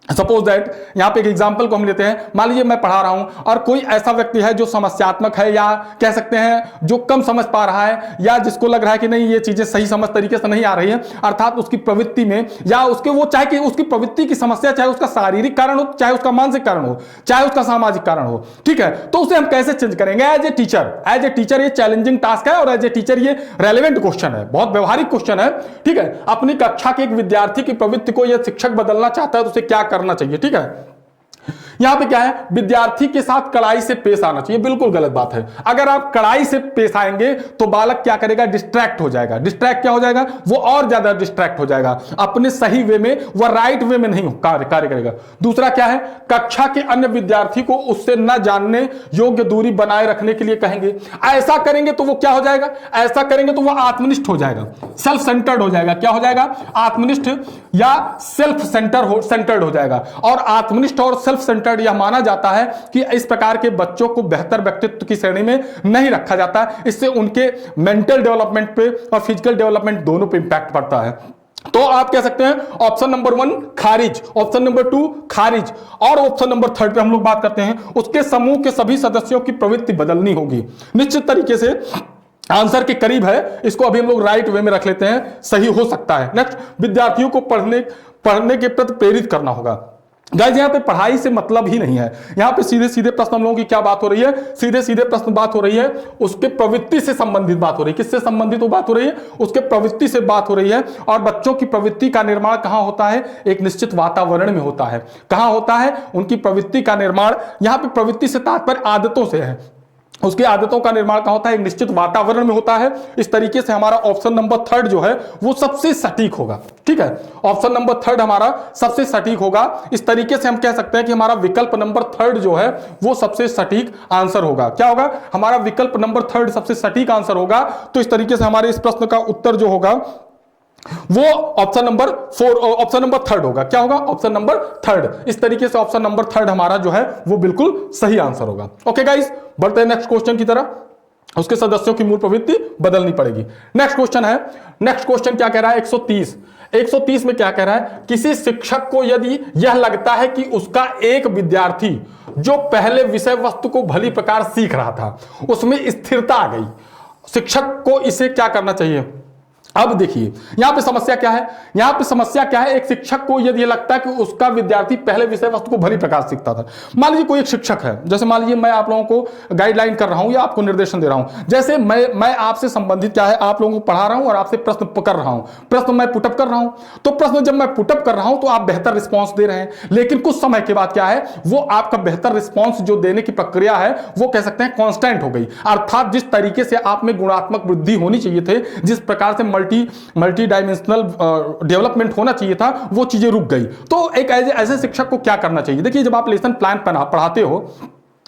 सपोज दैट, यहां पे एक एग्जांपल को हम लेते हैं, मान लीजिए मैं पढ़ा रहा हूं और कोई ऐसा व्यक्ति है जो समस्यात्मक है, या कह सकते हैं जो कम समझ पा रहा है, या जिसको लग रहा है कि नहीं ये चीजें सही समझ तरीके से नहीं आ रही है, अर्थात उसकी प्रवृत्ति में, या उसके वो चाहे कि उसकी प्रवृत्ति की समस्या चाहे उसका शारीरिक कारण हो, चाहे उसका मानसिक कारण हो, चाहे उसका सामाजिक कारण हो, ठीक है, तो उसे हम कैसे चेंज करेंगे। एज ए टीचर ये चैलेंजिंग टास्क है और एज ए टीचर ये रेलेवेंट क्वेश्चन है, बहुत व्यवहारिक क्वेश्चन है, ठीक है। अपनी कक्षा के एक विद्यार्थी की प्रवृत्ति को यह शिक्षक बदलना चाहता है तो उसे क्या करना चाहिए, ठीक है। यहां पे क्या है, विद्यार्थी के साथ कड़ाई से पेश आना चाहिए, बिल्कुल गलत बात है। अगर आप कड़ाई से पेश आएंगे तो बालक क्या करेगा, डिस्ट्रैक्ट हो जाएगा। डिस्ट्रैक्ट क्या हो जाएगा, वो और ज्यादा डिस्ट्रैक्ट हो जाएगा, अपने सही वे में, वह राइट वे में नहीं कार्य करेगा। दूसरा क्या है, कक्षा के अन्य विद्यार्थी को उससे न जानने योग्य दूरी बनाए रखने के लिए कहेंगे। ऐसा करेंगे तो वो क्या हो जाएगा, ऐसा करेंगे तो वह आत्मनिष्ठ हो जाएगा, सेल्फ सेंटर्ड हो जाएगा। क्या हो जाएगा, आत्मनिष्ठ या सेल्फ सेंटर्ड हो जाएगा। और आत्मनिष्ठ और सेल्फ सेंटर्ड यह माना जाता है कि इस प्रकार के बच्चों को बेहतर व्यक्तित्व की श्रेणी में नहीं रखा जाता, इससे उनके मेंटल डेवलपमेंट पे और फिजिकल डेवलपमेंट दोनों पे इंपैक्ट पड़ता है। तो आप कह सकते हैं ऑप्शन नंबर 1 खारिज, ऑप्शन नंबर 2 खारिज, और ऑप्शन नंबर 3 पे हम लोग बात करते हैं, उसके समूह के सभी सदस्यों की प्रवृत्ति बदलनी होगी। निश्चित तरीके से आंसर के करीब है, इसको अभी हम लोग राइट वे में रख लेते हैं, सही हो सकता है। नेक्स्ट, विद्यार्थियों को पढ़ने के प्रति प्रेरित करना होगा। गाइस यहां पे पढ़ाई से मतलब ही नहीं है, यहां पे सीधे सीधे प्रश्न हम लोगों की क्या बात हो रही है, सीधे सीधे प्रश्न बात हो रही है उसके प्रवृत्ति से संबंधित बात हो रही है। किससे संबंधित वो बात हो रही है, उसके प्रवृत्ति से बात हो रही है। और बच्चों की प्रवृत्ति का निर्माण कहां होता है, एक निश्चित वातावरण में होता है। कहां होता है, उनकी प्रवृत्ति का निर्माण, यहां पे प्रवृत्ति से तात्पर्य आदतों से है, उसकी आदतों का निर्माण कहां होता है, एक निश्चित वातावरण में होता है। इस तरीके से हमारा ऑप्शन नंबर 3 जो है वो सबसे सटीक होगा, ठीक है। ऑप्शन नंबर 3 हमारा सबसे सटीक होगा। इस तरीके से हम कह सकते हैं कि हमारा विकल्प नंबर 3 जो है वो सबसे सटीक आंसर होगा। क्या होगा, हमारा विकल्प नंबर 3 सबसे सटीक आंसर होगा। तो इस तरीके से हमारे इस प्रश्न का उत्तर जो होगा वो ऑप्शन नंबर 3 होगा। क्या होगा, ऑप्शन नंबर 3। इस तरीके से ऑप्शन नंबर 3 हमारा जो है वो बिल्कुल सही आंसर होगा। ओके गाइस, बढ़ते हैं नेक्स्ट क्वेश्चन की तरफ। उसके सदस्यों की मूल प्रवृत्ति बदलनी पड़ेगी। नेक्स्ट क्वेश्चन है, नेक्स्ट क्वेश्चन क्या कह रहा है, 130 में क्या कह रहा है, किसी शिक्षक को यदि यह लगता है कि उसका एक विद्यार्थी जो पहले विषय वस्तु को भली प्रकार सीख रहा था उसमें स्थिरता आ गई, शिक्षक को इसे क्या करना चाहिए। अब देखिए यहां पे समस्या क्या है, यहां पे समस्या क्या है, एक शिक्षक को यदि लगता है कि उसका विद्यार्थी पहले विषय वस्तु को भली प्रकार सीखता था। मान लीजिए कोई एक शिक्षक है, जैसे मान लीजिए मैं आप लोगों को गाइडलाइन कर रहा हूं या आपको निर्देशन दे रहा हूं, जैसे मैं आपसे संबंधित क्या है, आप लोगों को पढ़ा रहा हूं और आपसे प्रश्न कर रहा हूं, प्रश्न मैं पुटअप कर रहा हूं। तो प्रश्न जब मैं पुटअप कर रहा हूं तो आप बेहतर रिस्पॉन्स दे रहे हैं, लेकिन कुछ समय के बाद क्या है, वो आपका बेहतर रिस्पॉन्स जो देने की प्रक्रिया है वो कह सकते हैं कांस्टेंट हो गई। अर्थात जिस तरीके से आप में गुणात्मक वृद्धि होनी चाहिए थे, जिस प्रकार से मल्टी डायमेंशनल डेवलपमेंट होना चाहिए था, वो चीजें रुक गई। तो एक ऐसे शिक्षक को क्या करना चाहिए। देखिए जब आप लेसन प्लान पढ़ाते हो,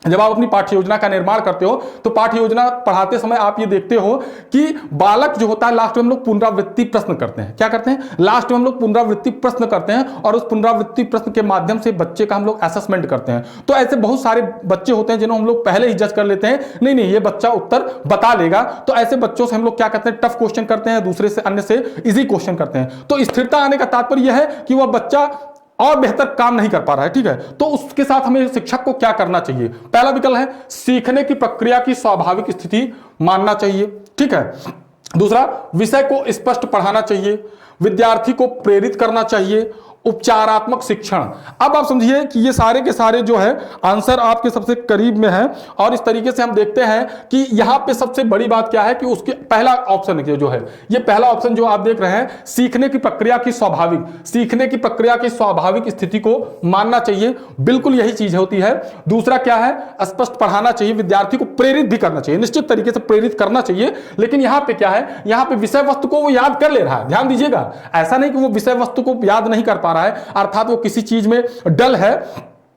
जब आप अपनी पाठ्य योजना का निर्माण करते हो तो पाठ्य योजना पढ़ाते समय आप ये देखते हो कि बालक जो होता है लास्ट में हम लोग पुनरावृत्ति प्रश्न करते हैं। क्या करते हैं, लास्ट में हम लोग पुनरावृत्ति प्रश्न करते हैं और उस पुनरावृत्ति प्रश्न के माध्यम से बच्चे का हम लोग असेसमेंट करते हैं। तो ऐसे बहुत सारे बच्चे होते हैं जिन्हें हम लोग पहले ही जज कर लेते हैं, नहीं ये बच्चा उत्तर बता लेगा। तो ऐसे बच्चों से हम लोग क्या करते हैं, टफ क्वेश्चन करते हैं, दूसरे से अन्य से इजी क्वेश्चन करते हैं। तो स्थिरता आने का तात्पर्य यह है कि वह बच्चा और बेहतर काम नहीं कर पा रहा है, ठीक है, तो उसके साथ हमें शिक्षक को क्या करना चाहिए? पहला विकल्प है सीखने की प्रक्रिया की स्वाभाविक स्थिति मानना चाहिए, ठीक है। दूसरा, विषय को स्पष्ट पढ़ाना चाहिए, विद्यार्थी को प्रेरित करना चाहिए, उपचारात्मक शिक्षण। अब आप समझिए कि ये सारे के सारे जो है आंसर आपके सबसे करीब में है, और इस तरीके से हम देखते हैं कि यहां पे सबसे बड़ी बात क्या है कि उसके पहला ऑप्शन जो है, ये पहला ऑप्शन जो आप देख रहे हैं, सीखने की प्रक्रिया की स्वाभाविक स्थिति को मानना चाहिए, बिल्कुल यही चीज होती है। दूसरा क्या है? स्पष्ट पढ़ाना चाहिए, विद्यार्थी को प्रेरित भी करना चाहिए, निश्चित तरीके से प्रेरित करना चाहिए। लेकिन यहां पे क्या है, यहां पे विषय वस्तु को वो याद कर ले रहा है, ध्यान दीजिएगा, ऐसा नहीं कि वो विषय वस्तु को याद नहीं कर रहा है, अर्थात वो किसी चीज में डल है,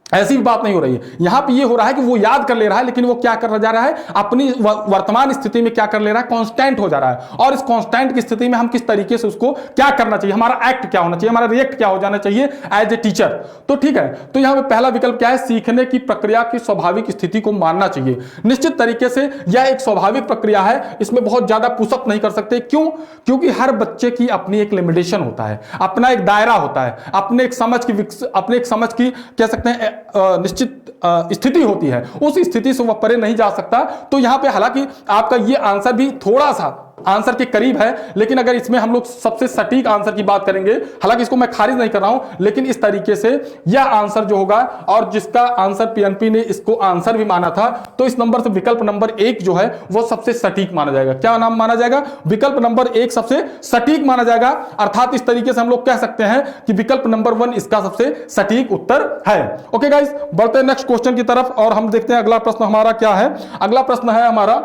ऐसी भी बात नहीं हो रही है। यहां पे ये हो रहा है कि वो याद कर ले रहा है, लेकिन वो क्या कर जा रहा है, अपनी वर्तमान स्थिति में क्या कर ले रहा है, कांस्टेंट हो जा रहा है। और इस कांस्टेंट की स्थिति में हम किस तरीके से उसको क्या करना चाहिए, हमारा एक्ट क्या होना चाहिए, हमारा रिएक्ट क्या हो जाना चाहिए एज ए टीचर। तो ठीक है, तो यहां पे पहला विकल्प क्या है, सीखने की प्रक्रिया की स्वाभाविक स्थिति को मानना चाहिए। निश्चित तरीके से यह एक स्वाभाविक प्रक्रिया है, इसमें बहुत ज्यादा पुशअप नहीं कर सकते। क्यों? क्योंकि हर बच्चे की अपनी एक लिमिटेशन होता है, अपना एक दायरा होता है, अपने एक समझ की कह सकते हैं निश्चित स्थिति होती है, उस स्थिति से वह परे नहीं जा सकता। तो यहां पे हालांकि आपका ये आंसर भी थोड़ा सा आंसर के करीब है, लेकिन अगर इसमें हम लोग सबसे सटीक आंसर की बात करेंगे, हालांकि इसको मैं खारिज नहीं कर रहा हूं, लेकिन इस तरीके से यह आंसर जो होगा, और जिसका आंसर पीएनपी ने इसको आंसर भी माना था, तो इस नंबर से विकल्प नंबर 1 जो है वो सबसे सटीक माना जाएगा। क्या नाम माना जाएगा? विकल्प नंबर 1 सबसे सटीक माना जाएगा। अर्थात इस तरीके से हम लोग कह सकते हैं कि विकल्प नंबर 1 इसका सबसे सटीक उत्तर है। ओके गाइस, बढ़ते हैं नेक्स्ट क्वेश्चन की तरफ और हम देखते हैं अगला प्रश्न हमारा क्या है। अगला प्रश्न है हमारा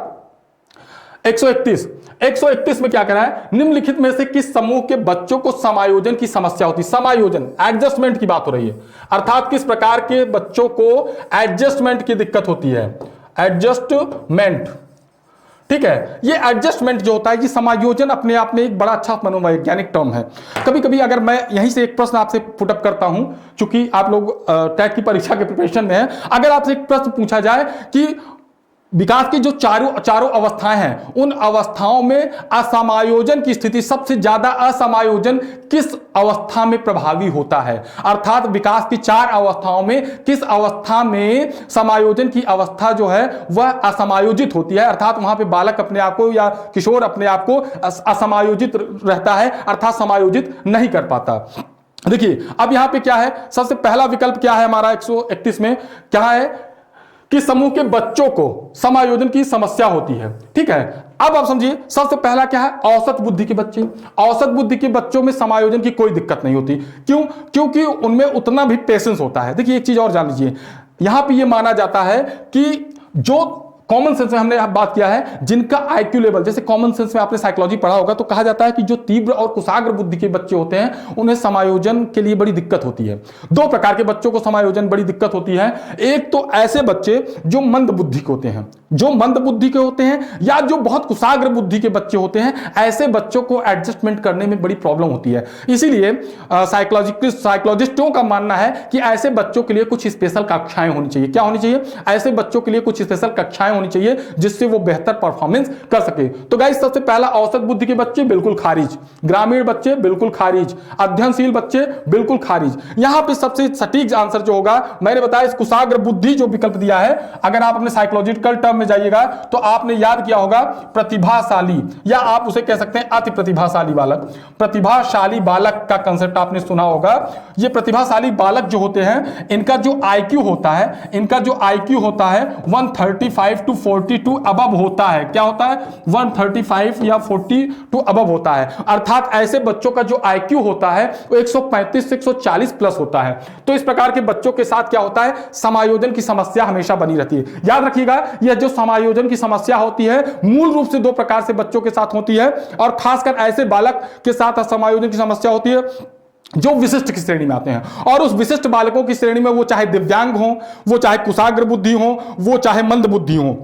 131 में क्या कह रहा है, निम्नलिखित में से किस समूह के बच्चों को समायोजन की समस्या होती है? समायोजन, एडजस्टमेंट की बात हो रही है, अर्थात किस प्रकार के बच्चों को एडजस्टमेंट की दिक्कत होती है, एडजस्टमेंट, ठीक है। ये एडजस्टमेंट जो होता है, ये समायोजन अपने आप में एक बड़ा अच्छा मनोवैज्ञानिक टर्म है। कभी कभी अगर मैं यहीं से एक प्रश्न आपसे पुटअप करता हूं, चूंकि आप लोग टैग की परीक्षा के प्रिपरेशन में हैं, अगर आपसे एक प्रश्न पूछा जाए कि विकास की जो चारों अवस्थाएं हैं, उन अवस्थाओं में असमायोजन की स्थिति, सबसे ज्यादा असमायोजन किस अवस्था में प्रभावी होता है? अर्थात विकास की 4 अवस्थाओं में किस अवस्था में समायोजन की अवस्था जो है वह असमायोजित होती है, अर्थात वहां पे बालक अपने आप को या किशोर अपने आप को असमायोजित रहता है, अर्थात समायोजित नहीं कर पाता। देखिए अब यहां पे क्या है, सबसे पहला विकल्प क्या है हमारा 131 में, क्या है कि समूह के बच्चों को समायोजन की समस्या होती है, ठीक है। अब आप समझिए, सबसे पहला क्या है, औसत बुद्धि के बच्चे। औसत बुद्धि के बच्चों में समायोजन की कोई दिक्कत नहीं होती। क्यों? क्योंकि उनमें उतना भी पेशेंस होता है। देखिए एक चीज और जान लीजिए, यहां पे ये माना जाता है कि जो कॉमन सेंस में हमने बात किया है, जिनका आईक्यू लेवल, जैसे कॉमन सेंस में आपने साइकोलॉजी पढ़ा होगा, तो कहा जाता है कि जो तीव्र और कुशाग्र बुद्धि के बच्चे होते हैं उन्हें समायोजन के लिए बड़ी दिक्कत होती है। 2 प्रकार के बच्चों को समायोजन बड़ी दिक्कत होती है। एक तो ऐसे बच्चे जो मंद बुद्धि के होते हैं, या जो बहुत कुशाग्र बुद्धि के बच्चे होते हैं, ऐसे बच्चों को एडजस्टमेंट करने में बड़ी प्रॉब्लम होती है। इसीलिए साइकोलॉजिस्टों का मानना है कि ऐसे बच्चों के लिए कुछ स्पेशल कक्षाएं होनी चाहिए। क्या होनी चाहिए? ऐसे बच्चों के लिए कुछ स्पेशल कक्षाएं होनी चाहिए जिससे वो बेहतर परफॉर्मेंस कर सके। तो गाइस सबसे पहला, औसत बुद्धि के बच्चे बिल्कुल खारिज, ग्रामीण बच्चे बिल्कुल खारिज, अध्ययनशील बच्चे बिल्कुल खारिज। यहां पे सबसे सटीक आंसर जो होगा, मैंने बताया इस कुशाग्र बुद्धि जो विकल्प दिया है, अगर आप अपने साइकोलॉजिकल टर्म में जाइएगा तो आपने याद किया होगा प्रतिभाशाली, या आप उसे कह सकते हैं अति प्रतिभाशाली बालक। प्रतिभाशाली बालक का कंसेप्ट आपने सुना होगा। ये प्रतिभाशाली बालक जो होते हैं, इनका जो आईक्यू होता है, 135 to 42 अबव होता है। क्या होता है? 135 या 42 अबव होता है। अर्थात ऐसे बच्चों का जो आईक्यू होता है वो 135 से 140 प्लस होता है। तो इस प्रकार के बच्चों के साथ क्या होता है, समायोजन की समस्या हमेशा बनी रहती है। याद रखिएगा, यह जो समायोजन की समस्या होती है मूल रूप से 2 प्रकार से बच्चों के साथ होती है, और खासकर ऐसे बालक के साथ समायोजन की समस्या होती है जो विशिष्ट की श्रेणी में आते हैं। और उस विशिष्ट बालकों की श्रेणी में वो चाहे दिव्यांग हो, वो चाहे कुशाग्र बुद्धि हो, वो चाहे मंद बुद्धि हो,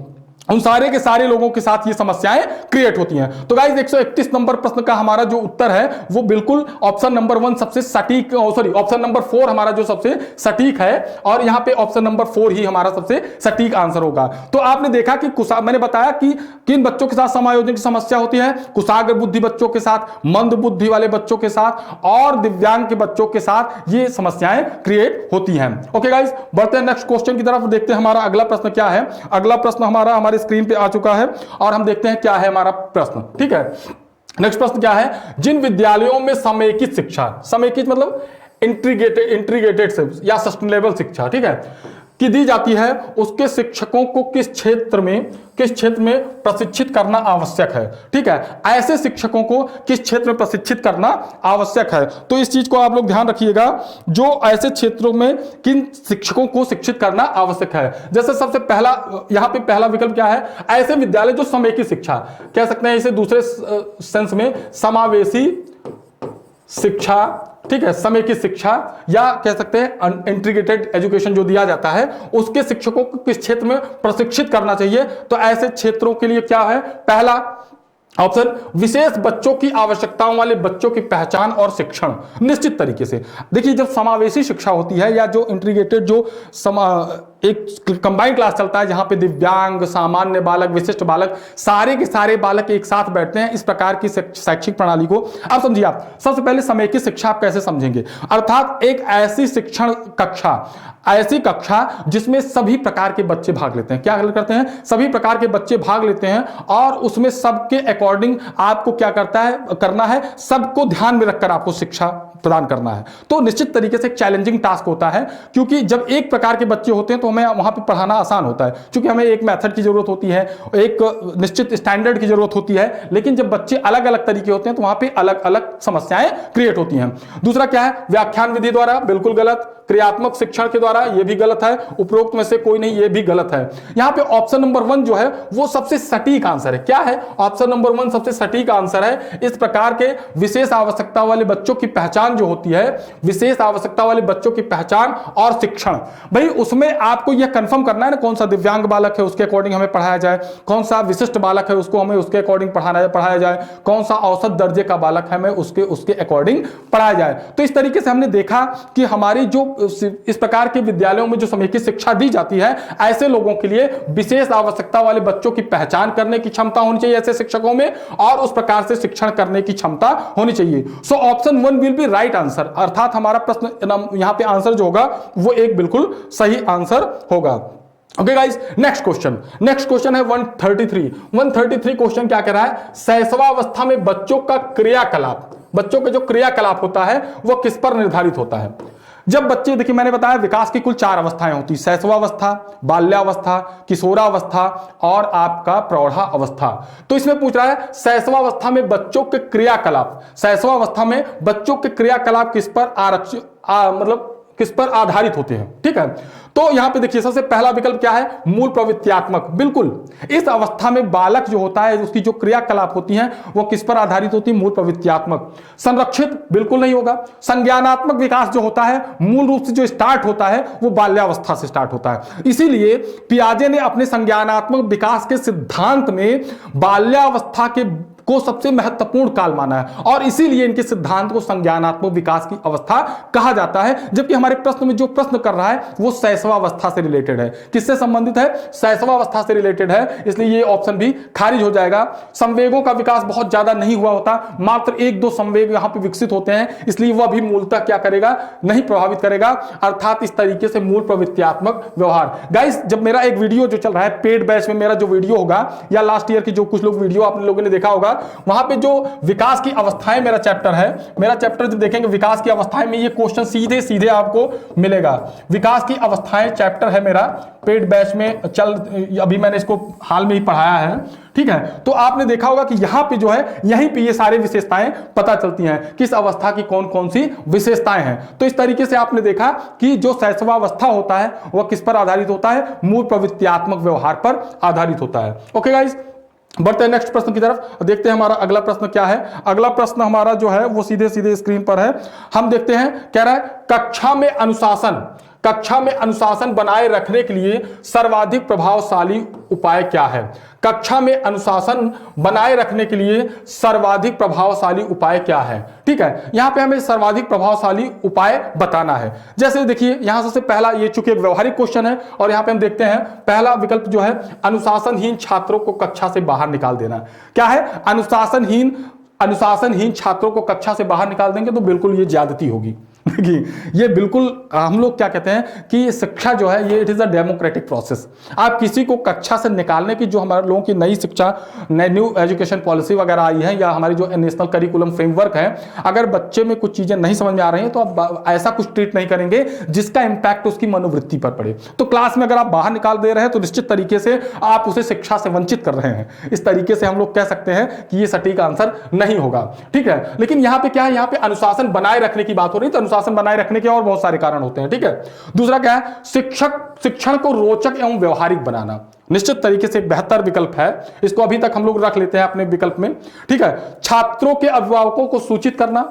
उन सारे के सारे लोगों के साथ ये समस्याएं क्रिएट होती हैं। तो गाइस 131 नंबर प्रश्न का हमारा जो उत्तर है वो बिल्कुल ऑप्शन नंबर 1 सबसे सटीक, सॉरी ऑप्शन नंबर 4 हमारा जो सबसे सटीक है, और यहां पे ऑप्शन नंबर 4 ही हमारा सबसे सटीक आंसर होगा। तो आपने देखा कि मैंने बताया कि किन बच्चों के साथ समायोजन की समस्या होती है, कुशाग्र बुद्धि बच्चों के साथ, मंद बुद्धि वाले बच्चों के साथ और दिव्यांग के बच्चों के साथ ये समस्याएं क्रिएट होती हैं। ओके गाइस, बढ़ते हैं नेक्स्ट क्वेश्चन की तरफ, देखते हैं हमारा अगला प्रश्न क्या है। अगला प्रश्न हमारे स्क्रीन पे आ चुका है और हम देखते हैं क्या है हमारा प्रश्न। ठीक है, नेक्स्ट प्रश्न क्या है, जिन विद्यालयों में समेकित शिक्षा, समेकित मतलब इंटीग्रेटेड या सस्टेनेबल शिक्षा, ठीक है, की दी जाती है, उसके शिक्षकों को किस क्षेत्र में प्रशिक्षित करना आवश्यक है। ठीक है, ऐसे शिक्षकों को किस क्षेत्र में प्रशिक्षित करना आवश्यक है। तो इस चीज को आप लोग ध्यान रखिएगा, जो ऐसे क्षेत्रों में किन शिक्षकों को शिक्षित करना आवश्यक है। जैसे सबसे पहला यहां पे पहला विकल्प क्या है, ऐसे विद्यालय जो समेकित शिक्षा, कह सकते हैं इसे दूसरे सेंस में समावेशी शिक्षा, ठीक है, समेकित शिक्षा, या कह सकते हैं इंटीग्रेटेड एजुकेशन जो दिया जाता है, उसके शिक्षकों को किस क्षेत्र में प्रशिक्षित करना चाहिए। तो ऐसे क्षेत्रों के लिए क्या है, पहला ऑप्शन विशेष बच्चों की आवश्यकताओं वाले बच्चों की पहचान और शिक्षण। निश्चित तरीके से देखिए, जब समावेशी शिक्षा होती है या जो इंटीग्रेटेड जो एक कंबाइंड क्लास चलता है जहां पे दिव्यांग, सामान्य बालक, विशिष्ट बालक, सारे के सारे बालक एक साथ बैठते हैं, इस प्रकार की शैक्षिक प्रणाली को आप समझिए। आप सबसे पहले समेकित शिक्षा आप कैसे समझेंगे, अर्थात एक ऐसी शिक्षण कक्षा, ऐसी कक्षा जिसमें सभी प्रकार के बच्चे भाग लेते हैं। क्या करते हैं, सभी प्रकार के बच्चे भाग लेते हैं और उसमें सबके अकॉर्डिंग आपको क्या करना है, सबको ध्यान में रखकर आपको शिक्षा प्रदान करना है। तो निश्चित तरीके से एक चैलेंजिंग टास्क होता है, क्योंकि जब एक प्रकार के बच्चे होते हैं तो हमें वहां पे पढ़ाना आसान होता है, क्योंकि हमें एक मेथड की जरूरत होती है, एक निश्चित स्टैंडर्ड की जरूरत होती है। लेकिन जब बच्चे अलग अलग तरीके होते हैं तो वहां पे अलग अलग समस्याएं क्रिएट होती हैं। दूसरा क्या है, व्याख्यान विधि द्वारा, बिल्कुल गलत। क्रियात्मक शिक्षण के द्वारा, यह भी गलत है। उपरोक्त में से कोई नहीं, यह भी गलत है। यहां पे ऑप्शन नंबर 1 जो है वो सबसे सटीक आंसर है। क्या है, ऑप्शन नंबर 1 सबसे सटीक आंसर है। इस प्रकार के विशेष आवश्यकता वाले बच्चों की पहचान जो होती है, विशेष आवश्यकता वाले बच्चों की पहचान और शिक्षण, भाई उसमें आपको यह कंफर्म करना है ना, कौन सा दिव्यांग बालक है उसके अकॉर्डिंग हमें पढ़ाया जाए, कौन सा विशिष्ट बालक है उसको हमें उसके अकॉर्डिंग पढ़ाया जाए, कौन सा औसत दर्जे का बालक है हमें उसके अकॉर्डिंग पढ़ाया जाए। तो इस तरीके से हमने देखा कि हमारी जो इस प्रकार के विद्यालयों में जो समेकित शिक्षा दी जाती है, ऐसे लोगों के लिए विशेष आवश्यकता वाले बच्चों की पहचान करने की क्षमता होनी चाहिए ऐसे शिक्षकों में, और उस प्रकार से शिक्षण करने की क्षमता होनी चाहिए। So option 1 will be right answer, अर्थात हमारा प्रश्न यहां पे आंसर जो होगा वो एक बिल्कुल सही आंसर होगा। ओके गाइस, नेक्स्ट क्वेश्चन है 133 क्वेश्चन क्या कह रहा है, शैशवावस्था में बच्चों का क्रियाकलाप, बच्चों का जो क्रियाकलाप होता है वो किस पर निर्धारित होता है। जब बच्चे, देखिए मैंने बताया विकास की कुल 4 अवस्थाएं होती है, शैशवावस्था, बाल्यावस्था, किशोरावस्था और आपका प्रौढ़ावस्था। तो इसमें पूछ रहा है शैशवावस्था में बच्चों के क्रियाकलाप, शैशवावस्था में बच्चों के क्रियाकलाप किस पर किस पर आधारित होते हैं। ठीक है, तो यहां पे देखिए सबसे पहला विकल्प क्या है, मूल प्रवृत्त्यात्मक। बिल्कुल, इस अवस्था में बालक जो होता है उसकी जो क्रियाकलाप होती हैं वो किस पर आधारित होती है, मूल प्रवृत्त्यात्मक। संरक्षित बिल्कुल नहीं होगा। संज्ञानात्मक विकास जो होता है मूल रूप से जो स्टार्ट होता है वो बाल्यावस्था से स्टार्ट होता है। इसीलिए पियाजे ने अपने संज्ञानात्मक विकास के सिद्धांत में बाल्यावस्था को सबसे महत्वपूर्ण काल माना है, और इसीलिए इनके सिद्धांत को संज्ञानात्मक विकास की अवस्था कहा जाता है। जबकि हमारे प्रश्न में जो प्रश्न कर रहा है वो शैशवावस्था से रिलेटेड है। किससे संबंधित है, शैशवावस्था से रिलेटेड है, इसलिए ये ऑप्शन भी खारिज हो जाएगा। संवेगों का विकास बहुत ज्यादा नहीं हुआ होता, मात्र 1-2 संवेग यहां पर विकसित होते हैं, इसलिए वह भी मूलतः क्या करेगा, नहीं प्रभावित करेगा। अर्थात इस तरीके से मूल प्रवृत्त्यात्मक व्यवहार। गाइस, जब मेरा एक वीडियो जो चल रहा है पेड बैच में, मेरा जो वीडियो होगा या लास्ट ईयर की जो कुछ लोग वीडियो आप लोगों ने देखा होगा, वहां पे जो विकास की अवस्थाएं मेरा चैप्टर है, मेरा चैप्टर जब देखेंगे विकास की अवस्थाएं में, ये क्वेश्चन सीधे सीधे आपको मिलेगा। विकास की अवस्थाएं चैप्टर है मेरा पेड बैच में अभी मैंने इसको हाल में ही पढ़ाया है। ठीक है, तो आपने देखा होगा कि यहां पे जो है, यहीं पे ये सारी विशेषताएं पता चलती हैं, किस अवस्था की कौन कौन सी विशेषताएं हैं। तो इस तरीके से आपने देखा कि जो शैशवावस्था होता है वह किस पर आधारित होता है, मूल प्रवृत्त्यात्मक व्यवहार पर आधारित होता है। ओके गाइस, बढ़ते हैं नेक्स्ट प्रश्न की तरफ, देखते हैं हमारा अगला प्रश्न क्या है। अगला प्रश्न हमारा जो है वो सीधे सीधे स्क्रीन पर है, हम देखते हैं। कह रहा है कक्षा में अनुशासन, कक्षा में अनुशासन बनाए रखने के लिए सर्वाधिक प्रभावशाली उपाय क्या है? कक्षा में अनुशासन बनाए रखने के लिए सर्वाधिक प्रभावशाली उपाय क्या है? ठीक है, यहां पे हमें सर्वाधिक प्रभावशाली उपाय बताना है। जैसे देखिए यहां सबसे पहला, ये चूंकि एक व्यवहारिक क्वेश्चन है और यहां पे हम देखते हैं पहला विकल्प जो है अनुशासनहीन छात्रों को कक्षा से बाहर निकाल देना। क्या है? अनुशासनहीन छात्रों को कक्षा से बाहर निकाल देंगे तो बिल्कुल ये ज्यादती होगी। ये बिल्कुल, हम लोग क्या कहते हैं कि शिक्षा जो है ये it is a democratic process. आप किसी को कक्षा से निकालने की, जो हमारे लोगों की नई शिक्षा, न्यू एजुकेशन पॉलिसी वगैरह आई है या हमारी जो नेशनल करिकुलम फ्रेमवर्क है, अगर बच्चे में कुछ चीजें नहीं समझ में आ रही हैं तो आप ऐसा कुछ ट्रीट नहीं करेंगे जिसका इंपैक्ट उसकी मनोवृत्ति पर पड़े। तो क्लास में अगर आप बाहर निकाल दे रहे हैं तो निश्चित तरीके से आप उसे शिक्षा से वंचित कर रहे हैं। इस तरीके से हम लोग कह सकते हैं कि ये सटीक आंसर नहीं होगा। ठीक है, लेकिन यहां पे क्या है, यहां पे अनुशासन बनाए रखने की बात हो रही है, तो अनुशासन बनाए रखने के और बहुत सारे कारण होते हैं। ठीक है, दूसरा क्या है, शिक्षण को रोचक एवं व्यवहारिक बनाना। निश्चित तरीके से एक बेहतर विकल्प है, इसको अभी तक हम लोग रख लेते हैं अपने विकल्प में। ठीक है, छात्रों के अभिभावकों को सूचित करना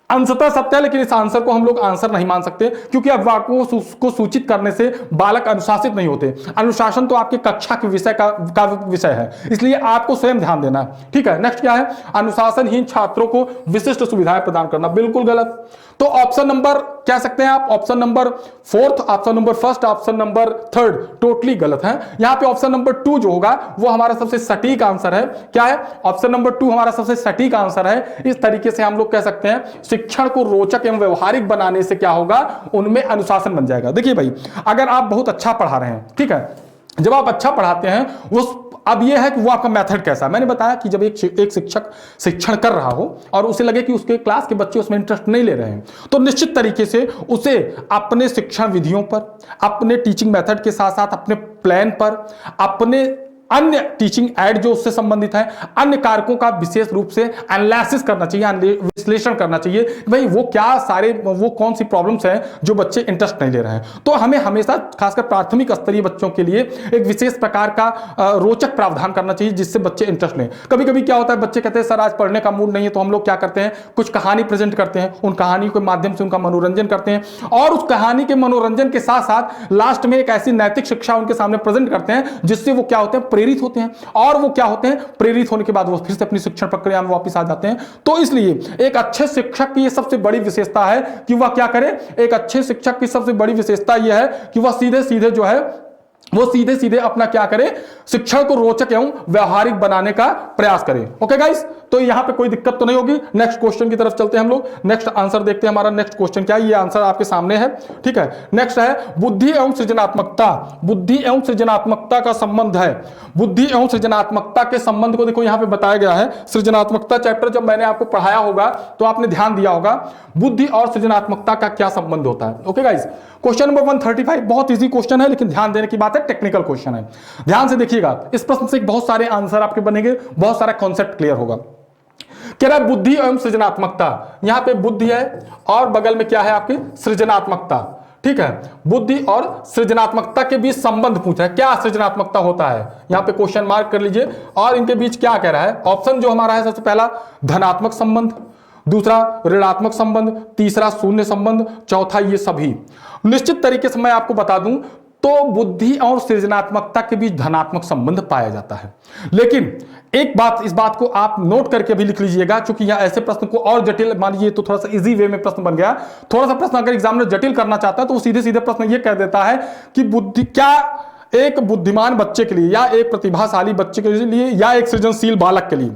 अंशतः सत्य है, लेकिन इस आंसर को हम लोग आंसर नहीं मान सकते क्योंकि अभिभावकों को सूचित करने से बालक अनुशासित नहीं होते। अनुशासन तो आपके कक्षा के विषय का विषय है, इसलिए आपको स्वयं ध्यान देना है। ठीक है, नेक्स्ट क्या है, अनुशासनहीन छात्रों को विशिष्ट सुविधाएं प्रदान करना। बिल्कुल गलत। तो ऑप्शन नंबर कह सकते हैं आप, option number 4, option number 1, option number 3 totally गलत है। यहां पे ऑप्शन नंबर 2 जो होगा वो हमारा सबसे सटीक आंसर है। क्या है? ऑप्शन नंबर 2 हमारा सबसे सटीक आंसर है। इस तरीके से हम लोग कह सकते हैं शिक्षण को रोचक एवं व्यवहारिक बनाने से क्या होगा, उनमें अनुशासन बन जाएगा। देखिए भाई, अगर आप बहुत अच्छा पढ़ा रहे हैं, ठीक है, जब आप अच्छा पढ़ाते हैं उस, अब यह है कि वो आपका मेथड कैसा है। मैंने बताया कि जब एक शिक्षक शिक्षण कर रहा हो और उसे लगे कि उसके क्लास के बच्चे उसमें इंटरेस्ट नहीं ले रहे हैं, तो निश्चित तरीके से उसे अपने शिक्षण विधियों पर, अपने टीचिंग मेथड के साथ साथ अपने प्लान पर, अपने अन्य टीचिंग एड जो उससे संबंधित है, अन्य कारकों का विशेष रूप से एनालिसिस करना चाहिए, विश्लेषण करना चाहिए भाई वो क्या सारे, वो कौन सी प्रॉब्लम्स हैं जो बच्चे इंटरेस्ट नहीं ले रहे हैं। तो हमें हमेशा खासकर प्राथमिक स्तरीय बच्चों के लिए एक विशेष प्रकार का रोचक प्रावधान करना चाहिए जिससे बच्चे इंटरेस्ट लें। कभी कभी क्या होता है, बच्चे कहते हैं सर आज पढ़ने का मूड नहीं है, तो हम लोग क्या करते हैं, कुछ कहानी प्रेजेंट करते हैं, उन कहानी के माध्यम से उनका मनोरंजन करते हैं और उस कहानी के मनोरंजन के साथ साथ लास्ट में एक ऐसी नैतिक शिक्षा उनके सामने प्रेजेंट करते हैं जिससे वो क्या होते हैं, प्रेरित होते हैं, और वो क्या होते हैं, प्रेरित होने के बाद वो फिर से अपनी शिक्षण प्रक्रिया में वापस आ जाते हैं। तो इसलिए एक अच्छे शिक्षक की ये सबसे बड़ी विशेषता है कि वह क्या करे, एक अच्छे शिक्षक की सबसे बड़ी विशेषता यह है कि वह सीधे सीधे जो है वो सीधे सीधे अपना क्या करे, शिक्षण को रोचक एवं व्यवहारिक बनाने का प्रयास करें। ओके गाइस, तो यहां पे कोई दिक्कत तो नहीं होगी। नेक्स्ट क्वेश्चन की तरफ चलते हैं हम लोग। नेक्स्ट आंसर देखते हैं, हमारा नेक्स्ट क्वेश्चन क्या है, ये आंसर आपके सामने है। ठीक है, नेक्स्ट है बुद्धि एवं सृजनात्मकता। बुद्धि एवं सृजनात्मकता का संबंध है, बुद्धि एवं सृजनात्मकता के संबंध को देखो यहां पे बताया गया है। सृजनात्मकता चैप्टर जब मैंने आपको पढ़ाया होगा तो आपने ध्यान दिया होगा बुद्धि और सृजनात्मकता का क्या संबंध होता है। ओके गाइस, क्वेश्चन नंबर 135 बहुत इजी क्वेश्चन है, लेकिन ध्यान देने की बात है, टेक्निकल क्वेश्चन है। ध्यान से देखिएगा, इस प्रश्न से बहुत सारे आंसर आपके बनेंगे, बहुत सारा कॉन्सेप्ट क्लियर होगा। कह रहा है बुद्धि एवं सृजनात्मकता, यहां पे बुद्धि है और बगल में क्या है आपकी सृजनात्मकता। ठीक है, बुद्धि और सृजनात्मकता के बीच संबंध पूछा है, क्या सृजनात्मकता होता है, यहां पे क्वेश्चन मार्क कर लीजिए। और इनके बीच क्या कह रहा है, ऑप्शन जो हमारा है सबसे पहला धनात्मक संबंध, दूसरा ऋणात्मक संबंध, तीसरा शून्य संबंध, चौथा ये सभी। निश्चित तरीके से मैं आपको बता दूं तो बुद्धि और सृजनात्मकता के बीच धनात्मक संबंध पाया जाता है। लेकिन एक बात, इस बात को आप नोट करके भी लिख लीजिएगा, क्योंकि यहां ऐसे प्रश्न को और जटिल, मान लीजिए तो थोड़ा सा इजी वे में प्रश्न बन गया। थोड़ा सा प्रश्न अगर एग्जामिनर जटिल करना चाहता है तो वो सीधे सीधे प्रश्न ये कह देता है कि बुद्धि क्या एक बुद्धिमान बच्चे के लिए या एक प्रतिभाशाली बच्चे के लिए या एक सृजनशील बालक के लिए,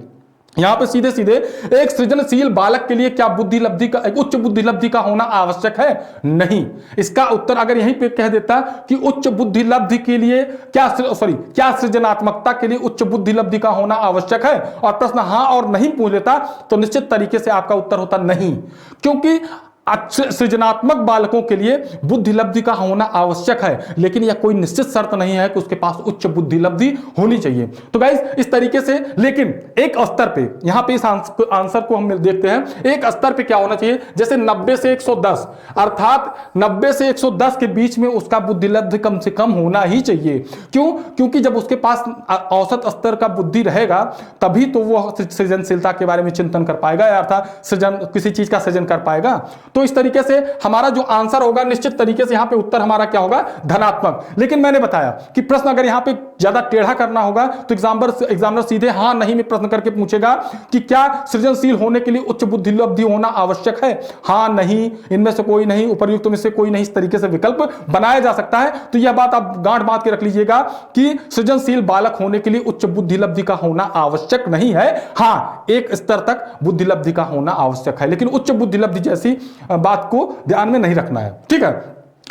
यहां पे सीधे सीधे एक सृजनशील बालक के लिए क्या बुद्धि लब्धि का, एक उच्च बुद्धि लब्धि का होना आवश्यक है? नहीं। इसका उत्तर अगर यहीं पे कह देता कि उच्च बुद्धि लब्धि के लिए क्या सृजनात्मकता के लिए उच्च बुद्धि लब्धि का होना आवश्यक है, और प्रश्न हां और नहीं पूछ लेता, तो निश्चित तरीके से आपका उत्तर होता नहीं, क्योंकि सृजनात्मक बालकों के लिए बुद्धि लब्धि का होना आवश्यक है, लेकिन यह कोई निश्चित शर्त नहीं है कि उसके पास उच्च बुद्धि लब्धि होनी चाहिए। तो गाइस इस तरीके से, लेकिन एक स्तर पे, यहां पे इस आंसर को हम देखते हैं, एक स्तर पे क्या होना चाहिए, जैसे 90 से 110, अर्थात 90 से 110 के बीच में उसका बुद्धि लब्धि कम से कम होना ही चाहिए। क्यों? क्योंकि जब उसके पास औसत स्तर का बुद्धि रहेगा तभी तो वो सृजनशीलता के बारे में चिंतन कर पाएगा, अर्थात सृजन, किसी चीज का सृजन कर पाएगा। तो इस तरीके से हमारा जो आंसर होगा निश्चित तरीके से यहां पे उत्तर हमारा क्या होगा, धनात्मक। लेकिन मैंने बताया कि प्रश्न अगर यहां पे ज्यादा टेढ़ा करना होगा तो एग्जामिनर सीधे हां नहीं में प्रश्न करके पूछेगा कि क्या सृजनशील होने के लिए उच्च बुद्धिलब्धि होना आवश्यक है, हां नहीं, इनमें से कोई नहीं, उपर्युक्त में से कोई नहीं, इस तरीके से विकल्प बनाया जा सकता है। तो यह बात आप गांठ बांध के रख लीजिएगा कि सृजनशील बालक होने के लिए उच्च बुद्धिलब्धि का होना आवश्यक नहीं है, हां एक स्तर तक बुद्धिलब्धि का होना आवश्यक है, लेकिन उच्च बुद्धिलब्धि जैसी बात को ध्यान में नहीं रखना है। ठीक है,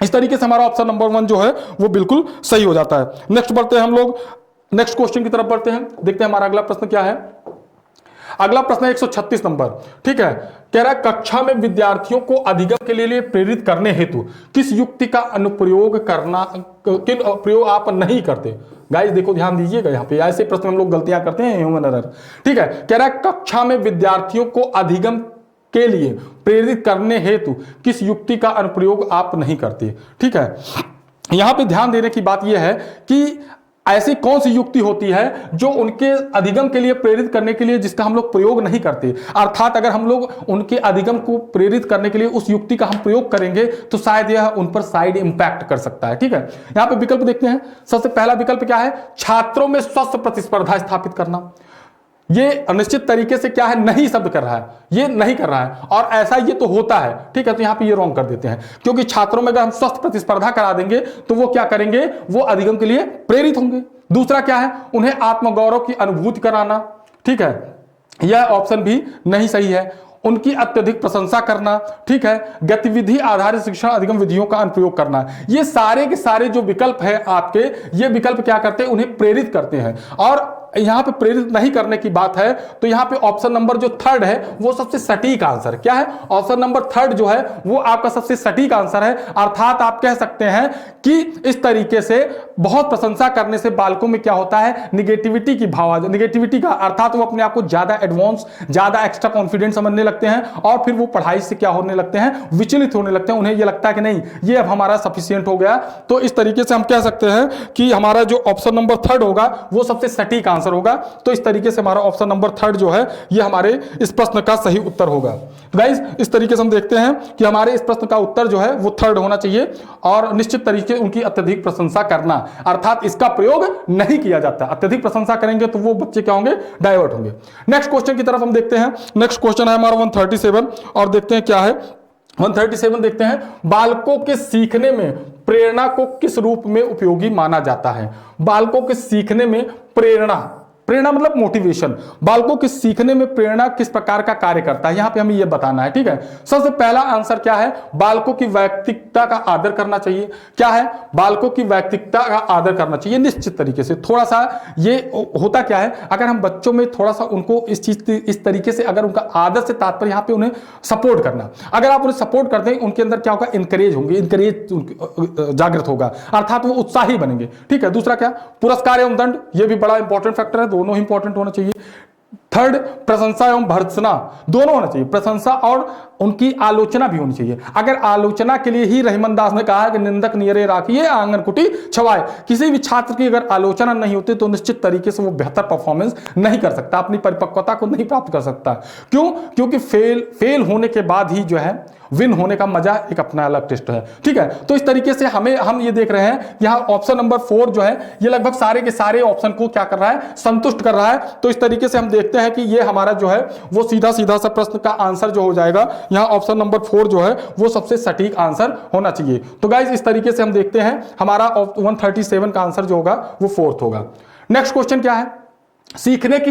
इस तरीके से हमारा ऑप्शन नंबर 1 जो है वो बिल्कुल सही हो जाता है। नेक्स्ट बढ़ते हैं हम लोग, नेक्स्ट क्वेश्चन की तरफ बढ़ते हैं, देखते हैं हमारा अगला प्रश्न क्या है। अगला प्रश्न 136 नंबर। ठीक है, कह रहा है कक्षा में विद्यार्थियों को अधिगम के लिए प्रेरित करने हेतु किस युक्ति का अनुप्रयोग करना, किन प्रयोग आप नहीं करते। गाइस देखो ध्यान दीजिएगा, यहां पे ऐसे प्रश्न हम लोग गलतियां करते हैं, ह्यूमन एरर। ठीक है, कह रहा है कक्षा में विद्यार्थियों को अधिगम के लिए प्रेरित करने हेतु किस युक्ति का अनुप्रयोग आप नहीं करते। ठीक है, यहां पे ध्यान देने की बात यह है कि ऐसी कौन सी युक्ति होती है जो उनके अधिगम के लिए प्रेरित करने के लिए जिसका हम लोग प्रयोग नहीं करते, अर्थात अगर हम लोग उनके अधिगम को प्रेरित करने के लिए उस युक्ति का हम प्रयोग करेंगे तो शायद यह उन पर साइड इंपैक्ट कर सकता है। ठीक है, यहां पे विकल्प देखते हैं। सबसे पहला विकल्प क्या है, छात्रों में स्वस्थ प्रतिस्पर्धा स्थापित करना। ये अनिश्चित तरीके से क्या है, नहीं शब्द कर रहा है, ये नहीं कर रहा है, और ऐसा ये तो होता है। ठीक है, तो यहां पे ये रॉन्ग कर देते हैं, क्योंकि छात्रों में अगर हम स्वस्थ प्रतिस्पर्धा करा देंगे तो वो क्या करेंगे, वो अधिगम के लिए प्रेरित होंगे। दूसरा क्या है, उन्हें आत्मगौरव की अनुभूति कराना। ठीक है, यह ऑप्शन भी नहीं सही है। उनकी अत्यधिक प्रशंसा करना। ठीक है, गतिविधि आधारित शिक्षण अधिगम विधियों का अनुप्रयोग करना। ये सारे के सारे जो विकल्प है आपके, ये विकल्प क्या करते हैं, उन्हें प्रेरित करते हैं। और यहां पे प्रेरित नहीं करने की बात है तो यहां पे ऑप्शन नंबर जो 3 है वो सबसे सटीक आंसर क्या है, ऑप्शन नंबर 3 जो है वो आपका सबसे सटीक आंसर है। अर्थात आप कह सकते हैं कि इस तरीके से बहुत प्रशंसा करने से बालकों में क्या होता है, निगेटिविटी की भाव, निगेटिविटी का अर्थात वो अपने आप को ज्यादा एडवांस, ज्यादा एक्स्ट्रा कॉन्फिडेंट समझने लगते हैं और फिर वो पढ़ाई से क्या होने लगते हैं, विचलित होने लगते हैं। उन्हें ये लगता है कि नहीं ये अब हमारा सफिशिएंट हो गया। तो इस तरीके से हम कह सकते हैं कि हमारा जो ऑप्शन नंबर 3 होगा वो सबसे सटीक आंसर होगा। तो इस तरीके से हमारा ऑप्शन नंबर 3 जो है ये हमारे इस प्रश्न का सही उत्तर होगा। गाइस इस तरीके से हम देखते हैं कि हमारे इस प्रश्न का उत्तर जो है वो 3 होना चाहिए, और निश्चित तरीके उनकी अत्यधिक प्रशंसा करना, अर्थात इसका प्रयोग नहीं किया जाता। अत्यधिक प्रशंसा करेंगे तो वो बच्चे क्या होंगे, डाइवर्ट होंगे। नेक्स्ट क्वेश्चन की तरफ हम देखते हैं। नेक्स्ट क्वेश्चन है हमारा 137 और देखते हैं क्या है 137। देखते हैं बालकों के सीखने में प्रेरणा को किस रूप में उपयोगी माना जाता है। बालकों के सीखने में प्रेरणा, प्रेरणा मतलब मोटिवेशन, बालकों के सीखने में प्रेरणा किस प्रकार का कार्य करता है, यहां पे हमें यह बताना है। ठीक है, सबसे पहला आंसर क्या है, बालकों की वैयक्तिकता का आदर करना चाहिए। क्या है, बालकों की वैयक्तिकता का आदर करना चाहिए निश्चित तरीके से। थोड़ा सा ये होता क्या है, अगर हम बच्चों में थोड़ा सा उनको इस चीज इस तरीके से, अगर उनका आदर से तात्पर्य यहाँ पे उन्हें सपोर्ट करना, अगर आप उन्हें सपोर्ट करते हैं उनके अंदर क्या होगा, इंकरेज होंगे, इंकरेज जागृत होगा, अर्थात वो उत्साही बनेंगे। ठीक है, दूसरा क्या, पुरस्कार एवं दंड, ये भी बड़ा इंपॉर्टेंट फैक्टर है, दोनों ही इंपॉर्टेंट होना चाहिए। 3 प्रशंसा एवं भर्त्सना, दोनों होना चाहिए, प्रशंसा और उनकी आलोचना भी होनी चाहिए। अगर आलोचना के लिए ही रहीमन दास ने कहा है कि निंदक नियरे राखिए आंगन कुटी छवाए, किसी भी छात्र की अगर आलोचना नहीं होती तो निश्चित तरीके से वो बेहतर परफॉर्मेंस नहीं कर सकता, अपनी परिपक्वता को नहीं प्राप्त कर सकता। क्यों, क्योंकि फेल होने के बाद ही जो है विन होने का मजा एक अपना अलग टेस्ट है। ठीक है, तो इस तरीके से हम ये देख रहे हैं यहाँ ऑप्शन नंबर 4 जो है ये लगभग सारे के सारे ऑप्शन को क्या कर रहा है, संतुष्ट कर रहा है। तो इस तरीके से हम देखते हैं कि ये हमारा जो है वो सीधा सीधा सा प्रश्न का आंसर जो हो जाएगा, यहाँ ऑप्शन नंबर 4 जो है वो सबसे सटीक आंसर होना चाहिए। तो गाइज इस तरीके से हम देखते हैं हमारा 137 का आंसर जो होगा वो 4th होगा। नेक्स्ट क्वेश्चन क्या है, सीखने की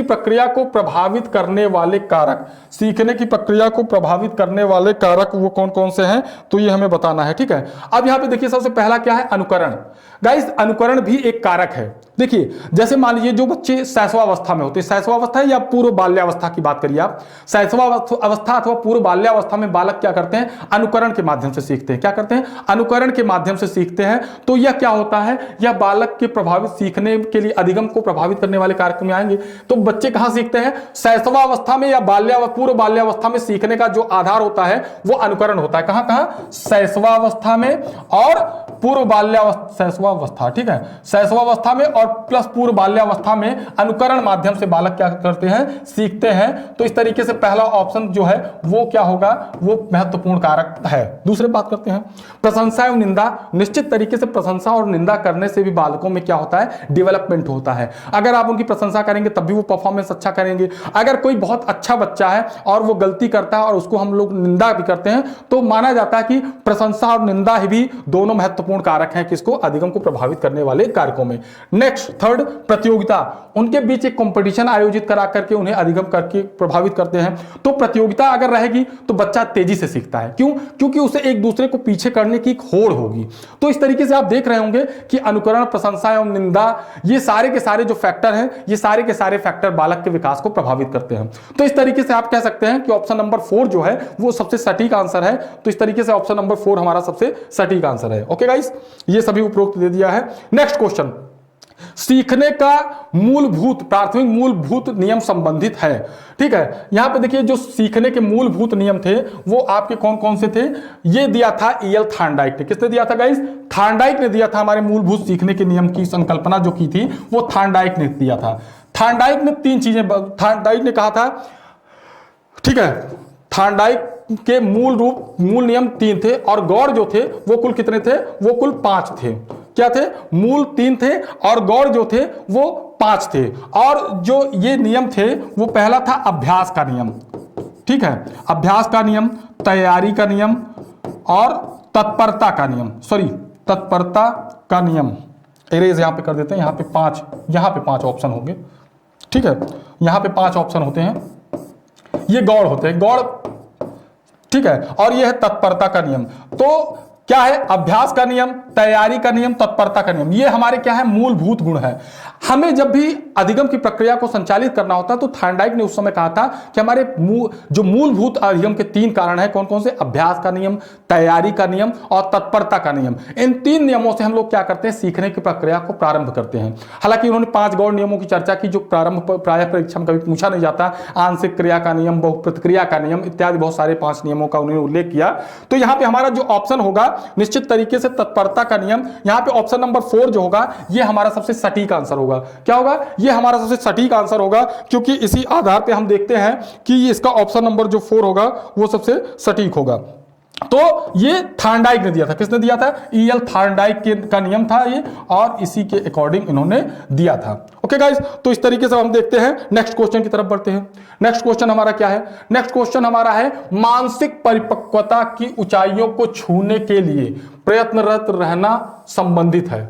प्रक्रिया को प्रभावित करने वाले कारक, सीखने की प्रक्रिया को प्रभावित करने वाले कारक वो कौन कौन से हैं, तो ये हमें बताना है। ठीक है, अब यहां पे देखिए सबसे पहला क्या है, अनुकरण। गाइस अनुकरण भी एक कारक है। देखिए जैसे मान लीजिए जो बच्चे शैशवावस्था में होते हैं, शैशवावस्था या पूर्व बाल्यावस्था की बात करिए आप, शैशवावस्था अथवा पूर्व बाल्यावस्था में बालक क्या करते हैं, अनुकरण के माध्यम से सीखते हैं। क्या करते हैं, अनुकरण के माध्यम से सीखते हैं। तो यह क्या होता है, यह बालक के प्रभावित सीखने के लिए अधिगम को प्रभावित करने वाले कारक में आएंगे। आएंगे। तो बच्चे कहां सीखते हैं? शैशवावस्था में या पूर्व बाल्यावस्था में सीखने का जो आधार होता है वो अनुकरण होता है। कहां कहां? शैशवावस्था में और पूर्व बाल्यावस्था, शैशवावस्था, ठीक है, शैशवावस्था में और प्लस पूर्व बाल्यावस्था में अनुकरण माध्यम से बालक क्या करते हैं? सीखते हैं। तो इस तरीके से पहला ऑप्शन जो है वो क्या होगा? वो महत्वपूर्ण कारक है। दूसरी बात करते हैं प्रशंसा एवं निंदा। निश्चित तरीके से प्रशंसा और निंदा करने से भी बालकों में क्या होता है? डेवलपमेंट होता है। अगर आप उनकी प्रशंसा करेंगे तब भी वो परफॉर्मेंस अच्छा करेंगे। अगर कोई बहुत अच्छा बच्चा है और वो गलती करता है और उसको हम लोग निंदा भी करते हैं तो माना जाता है कि प्रशंसा और निंदा ही भी दोनों महत्वपूर्ण कारक हैं किसको? अधिगम को प्रभावित करने वाले कारकों में। नेक्स्ट थर्ड, प्रतियोगिता। उनके बीच एक कंपटीशन आयोजित करा करके उन्हें अधिगम करके प्रभावित करते हैं। तो प्रतियोगिता अगर रहेगी तो बच्चा तेजी से सीखता है। क्यों? क्योंकि उसे एक दूसरे को पीछे करने की एक होड़ होगी। तो इस तरीके से आप देख रहे होंगे कि अनुकरण, प्रशंसा एवं निंदा, ये सारे के सारे जो फैक्टर हैं, ये सारे के सारे फैक्टर बालक के विकास को प्रभावित करते हैं। तो इस तरीके से आप कह सकते हैं कि ऑप्शन नंबर 4 जो है वो सबसे सटीक आंसर है। तो इस तरीके से ऑप्शन नंबर 4 हमारा सबसे सटीक आंसर है। ओके गाइस, ये सभी उपरोक्त दे दिया है। नेक्स्ट क्वेश्चन, सीखने का मूलभूत, प्राथमिक मूलभूत नियम संबंधित है। ठीक है, यहां पे देखिए जो सीखने के मूलभूत नियम थे वो आपके कौन कौन से थे? ये दिया था ईएल थार्नडाइक ने। किसने दिया था गाइस? थार्नडाइक ने दिया था। हमारे मूलभूत सीखने के नियम की संकल्पना जो की थी वो थार्नडाइक ने दिया था। थार्नडाइक ने 3 चीजें थार्नडाइक ने कहा था, ठीक है, थार्नडाइक के मूल नियम 3 थे और गौड़ जो थे वो कुल कितने थे? वो कुल 5 थे। क्या थे? मूल 3 थे और गौड़ जो थे वो 5 थे। और जो ये नियम थे वो पहला था अभ्यास का नियम, ठीक है, अभ्यास का नियम, तैयारी का नियम और तत्परता का नियम, सॉरी तत्परता का नियम। एरेज यहां पे कर देते हैं, यहां पे 5 ऑप्शन होंगे, ठीक है, यहां पे 5 ऑप्शन होते हैं, ये गौड़ होते हैं, गौड़, ठीक है, और ये है तत्परता का नियम। तो क्या है? अभ्यास का नियम, तैयारी का नियम, तत्परता का नियम, ये हमारे क्या है? मूलभूत गुण है। हमें जब भी अधिगम की प्रक्रिया को संचालित करना होता है तो थार्नडाइक ने उस समय कहा था कि हमारे जो मूलभूत अधिगम के 3 कारण हैं, कौन कौन से? अभ्यास का नियम, तैयारी का नियम और तत्परता का नियम। इन 3 नियमों से हम लोग क्या करते हैं? सीखने की प्रक्रिया को प्रारंभ करते हैं। हालांकि उन्होंने 5 गौड़ नियमों की चर्चा की जो प्रारंभ प्रायः परीक्षा में कभी पूछा नहीं जाता। आंशिक क्रिया का नियम, बहुप्रतिक्रिया का नियम इत्यादि बहुत सारे 5 नियमों का उन्होंने उल्लेख किया। तो यहां पर हमारा जो ऑप्शन होगा निश्चित तरीके से तत्परता का नियम, यहां पे ऑप्शन नंबर 4 जो होगा ये हमारा सबसे सटीक आंसर होगा। क्या होगा? ये हमारा सबसे सटीक आंसर होगा, क्योंकि इसी आधार पे हम देखते हैं कि इसका ऑप्शन नंबर जो 4 होगा वो सबसे सटीक होगा। तो ये थार्नडाइक ने दिया था। किसने दिया था? ईएल थार्नडाइक का नियम था ये, और इसी के अकॉर्डिंग इन्होंने दिया था। ओके गाइस, तो इस तरीके से हम देखते हैं। नेक्स्ट क्वेश्चन की तरफ बढ़ते हैं। नेक्स्ट क्वेश्चन हमारा क्या है? नेक्स्ट क्वेश्चन हमारा है मानसिक परिपक्वता की ऊंचाइयों को छूने के लिए प्रयत्नरत रहना संबंधित है।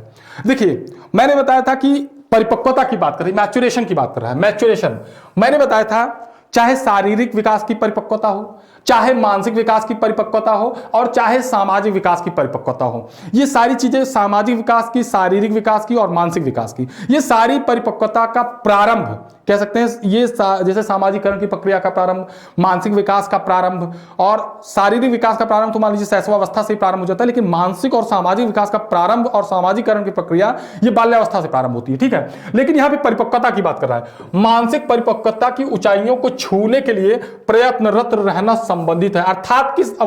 देखिए, मैंने बताया था कि परिपक्वता की बात कर रही, मैच्योरेशन की बात कर रहा है, मैच्योरेशन। मैंने बताया था चाहे शारीरिक विकास की परिपक्वता हो, चाहे मानसिक विकास की परिपक्वता हो और चाहे सामाजिक विकास की परिपक्वता हो, ये सारी चीजें, सामाजिक विकास की, शारीरिक विकास की और मानसिक विकास की, ये सारी परिपक्वता का प्रारंभ कह सकते हैं। ये जैसे सामाजिकरण की प्रक्रिया का प्रारंभ, मानसिक विकास का प्रारंभ और शारीरिक विकास का प्रारंभ तो मान लीजिए शैशवावस्था से प्रारंभ हो जाता है, लेकिन मानसिक और सामाजिक विकास का प्रारंभ और सामाजिकरण की प्रक्रिया ये बाल्यावस्था से प्रारंभ होती है, ठीक है। लेकिन यहां पे परिपक्वता की बात कर रहा है। मानसिक परिपक्वता की ऊंचाइयों को छूने के लिए प्रयत्नरत रहना संबंधित है। अर्थात किस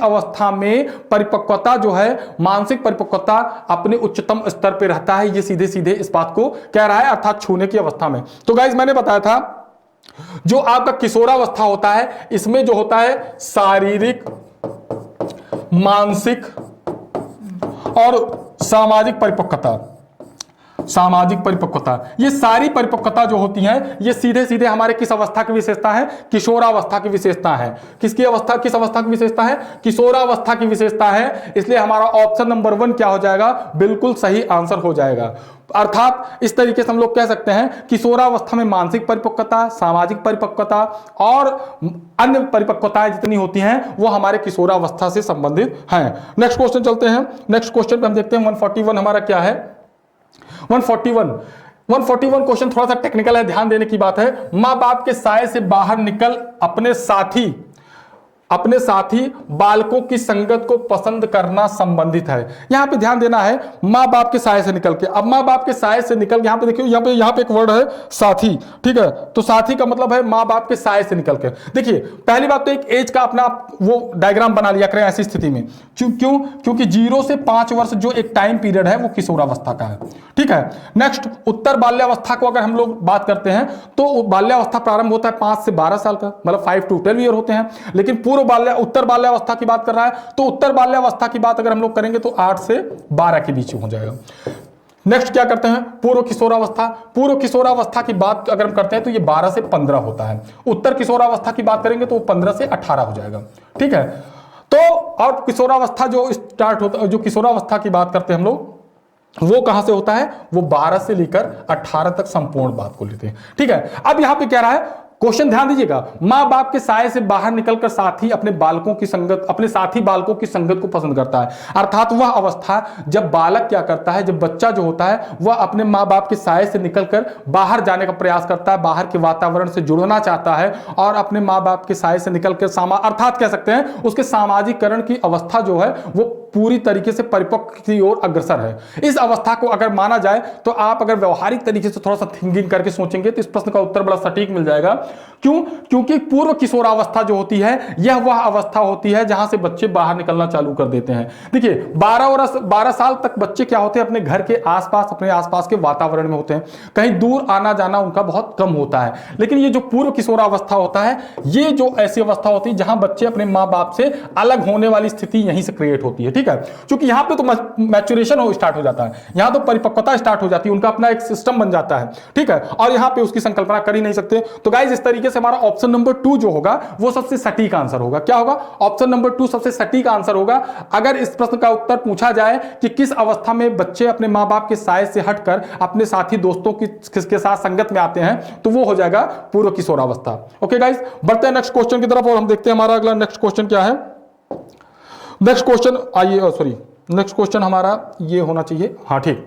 अवस्था में परिपक्वता जो है, मानसिक परिपक्वता अपने उच्चतम स्तर पर रहता है, ये सीधे सीधे इस बात को कह रहा है, अर्थात छूने की अवस्था में। तो गाइस मैंने बताया था जो आपका किशोरावस्था होता है इसमें जो होता है शारीरिक, मानसिक और सामाजिक परिपक्वता, ये सारी परिपक्वता जो होती हैं ये सीधे सीधे हमारे किस अवस्था की विशेषता है? किशोरावस्था की विशेषता है। किस अवस्था की विशेषता है? किशोरावस्था की विशेषता है। इसलिए हमारा ऑप्शन नंबर 1 क्या हो जाएगा? बिल्कुल सही आंसर हो जाएगा। अर्थात इस तरीके से हम लोग कह सकते हैं किशोरावस्था में मानसिक परिपक्वता, सामाजिक परिपक्वता और अन्य परिपक्वताएं जितनी होती हैं वो हमारे किशोरावस्था से संबंधित हैं। नेक्स्ट क्वेश्चन चलते हैं। नेक्स्ट क्वेश्चन पे हम देखते हैं 141 हमारा क्या है? 141 क्वेश्चन थोड़ा सा टेक्निकल है, ध्यान देने की बात है। मां बाप के साए से बाहर निकल अपने साथी अपने साथी बालकों की संगत को पसंद करना संबंधित है। यहां पे ध्यान देना है, मां बाप के साय से निकल के। अब मां बाप के साय से निकल के, यहां पे देखिए, यहां पे एक वर्ड है साथी, ठीक है। तो साथी का मतलब है मां बाप के साय से निकल के। देखिए पहली बात तो एक एज का अपना वो डायग्राम बना लिया करें ऐसी स्थिति में। क्यों? क्योंकि 0 से 5 वर्ष जो एक टाइम पीरियड है वो किशोरावस्था का है, ठीक है। नेक्स्ट, उत्तर बाल्यावस्था को अगर हम लोग बात करते हैं तो बाल्यावस्था प्रारंभ होता है 5 से 12 साल का, मतलब 5 to 12 ईयर होते हैं। लेकिन उत्तर बाल्यावस्था की बात कर रहा है तो उत्तर बाल्यावस्था की बात अगर हम लोग करेंगे तो 8 से 12 के बीच हो जाएगा। नेक्स्ट क्या करते हैं, पूर्व किशोरावस्था। पूर्व किशोरावस्था की बात अगर हम करते हैं तो ये 12 से 15 होता है। उत्तर किशोरावस्था की बात करेंगे तो 15 से 18 हो जाएगा, ठीक है। तो और किशोरावस्था जो स्टार्ट होता, जो किशोरावस्था की बात करते हैं हम लोग, वो कहां से होता है, वो 12 से लेकर 18 तक संपूर्ण बात को लेते हैं, ठीक है। अब यहां पे कह रहा है, क्वेश्चन ध्यान दीजिएगा, मां बाप के साय से बाहर निकलकर साथी अपने बालकों की संगत, अपने साथी बालकों की संगत को पसंद करता है। अर्थात वह अवस्था जब बालक क्या करता है, जब बच्चा जो होता है वह अपने मां बाप के साय से निकलकर बाहर जाने का प्रयास करता है, बाहर के वातावरण से जुड़ना चाहता है और अपने मां बाप के साय से निकलकर अर्थात कह सकते हैं उसके सामाजिकरण की अवस्था जो है वो पूरी तरीके से परिपक्व की ओर अग्रसर है। इस अवस्था को अगर माना जाए तो आप अगर व्यवहारिक तरीके से थोड़ा सा थिंकिंग करके सोचेंगे तो इस प्रश्न का उत्तर बड़ा सटीक मिल जाएगा। क्यों? क्योंकि पूर्व किशोरावस्था जो होती है यह वह अवस्था होती है जहां से बच्चे बाहर निकलना चालू कर देते हैं। देखिए 12 साल तक बच्चे क्या होते हैं, अपने घर के आसपास, अपने आसपास के वातावरण में होते हैं, कहीं दूर आना जाना उनका बहुत कम होता है। लेकिन ये जो पूर्व किशोरावस्था होता है, ये जो ऐसी अवस्था होती है जहां बच्चे अपने मां बाप से अलग होने वाली स्थिति यहीं से क्रिएट होती है, ठीक है। क्योंकि यहां पे तो मैच्योरेशन स्टार्ट हो जाता है, यहां तो परिपक्वता स्टार्ट हो जाती है, उनका अपना एक सिस्टम बन जाता है, ठीक है। और यहां पे उसकी संकल्पना कर ही नहीं सकते। तो गाइस इस तरीके से हमारा ऑप्शन नंबर 2 जो होगा वो सबसे सटीक आंसर होगा। क्या होगा? ऑप्शन नंबर 2 सबसे सटीक आंसर होगा। अगर इस प्रश्न का उत्तर पूछा जाए कि किस अवस्था में बच्चे अपने मां बाप के साय से हटकर अपने साथी दोस्तों के साथ संगत में आते हैं, तो वो हो जाएगा पूर्व किशोरावस्था। ओके गाइस, बढ़ते हैं नेक्स्ट क्वेश्चन की तरफ और हम देखते हैं हमारा अगला नेक्स्ट क्वेश्चन क्या है। नेक्स्ट क्वेश्चन नेक्स्ट क्वेश्चन हमारा ये होना चाहिए, हाँ ठीक,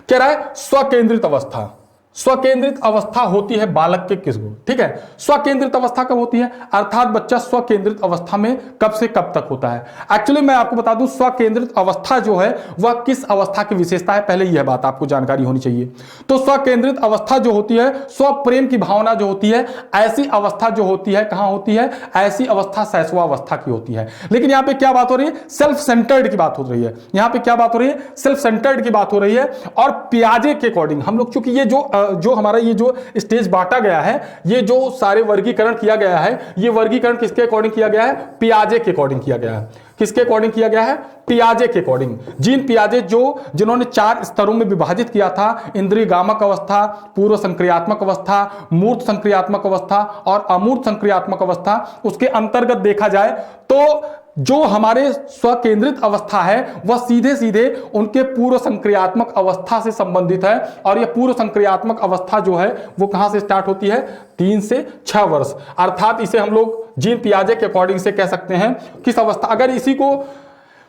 कह रहा है स्वकेंद्रित अवस्था। स्वकेंद्रित अवस्था होती है बालक के किस गुण, ठीक है। स्वकेंद्रित अवस्था कब होती है, अर्थात बच्चा स्वकेंद्रित अवस्था में कब से कब तक होता है। एक्चुअली मैं आपको बता दूं स्वकेंद्रित अवस्था जो है वह किस अवस्था की विशेषता है, पहले यह बात आपको जानकारी होनी चाहिए। तो स्वकेंद्रित अवस्था जो होती है, स्व प्रेम की भावना जो होती है, ऐसी अवस्था जो होती है कहां होती है, ऐसी अवस्था शैशवावस्था की होती है। लेकिन यहां पे क्या बात हो रही है, सेल्फ सेंटर्ड की बात हो रही है। यहां पे क्या बात हो रही है, सेल्फ सेंटर्ड की बात हो रही है। और पियाजे के अकॉर्डिंग हम लोग, चूंकि ये जो हमारा ये जो स्टेज बांटा गया है, ये जो सारे वर्गीकरण किया गया है, ये वर्गीकरण किसके अकॉर्डिंग किया गया है, पियाजे के अकॉर्डिंग किया गया है। किसके अकॉर्डिंग किया गया है, पियाजे के अकॉर्डिंग। जीन पियाजे जिन्होंने 4 स्तरों में विभाजित किया था, इंद्रियगामक अवस्था, पूर्व संक्रियात्मक अवस्था, मूर्त संक्रियात्मक अवस्था और अमूर्त संक्रियात्मक अवस्था, उसके अंतर्गत देखा जाए तो जो हमारे स्वकेंद्रित अवस्था है वह सीधे सीधे उनके पूर्व संक्रियात्मक अवस्था से संबंधित है। और यह पूर्व संक्रियात्मक अवस्था जो है वो कहां से स्टार्ट होती है, 3 से 6 वर्ष। अर्थात इसे हम लोग जीन पियाजे के अकॉर्डिंग से कह सकते हैं किस अवस्था, अगर इसी को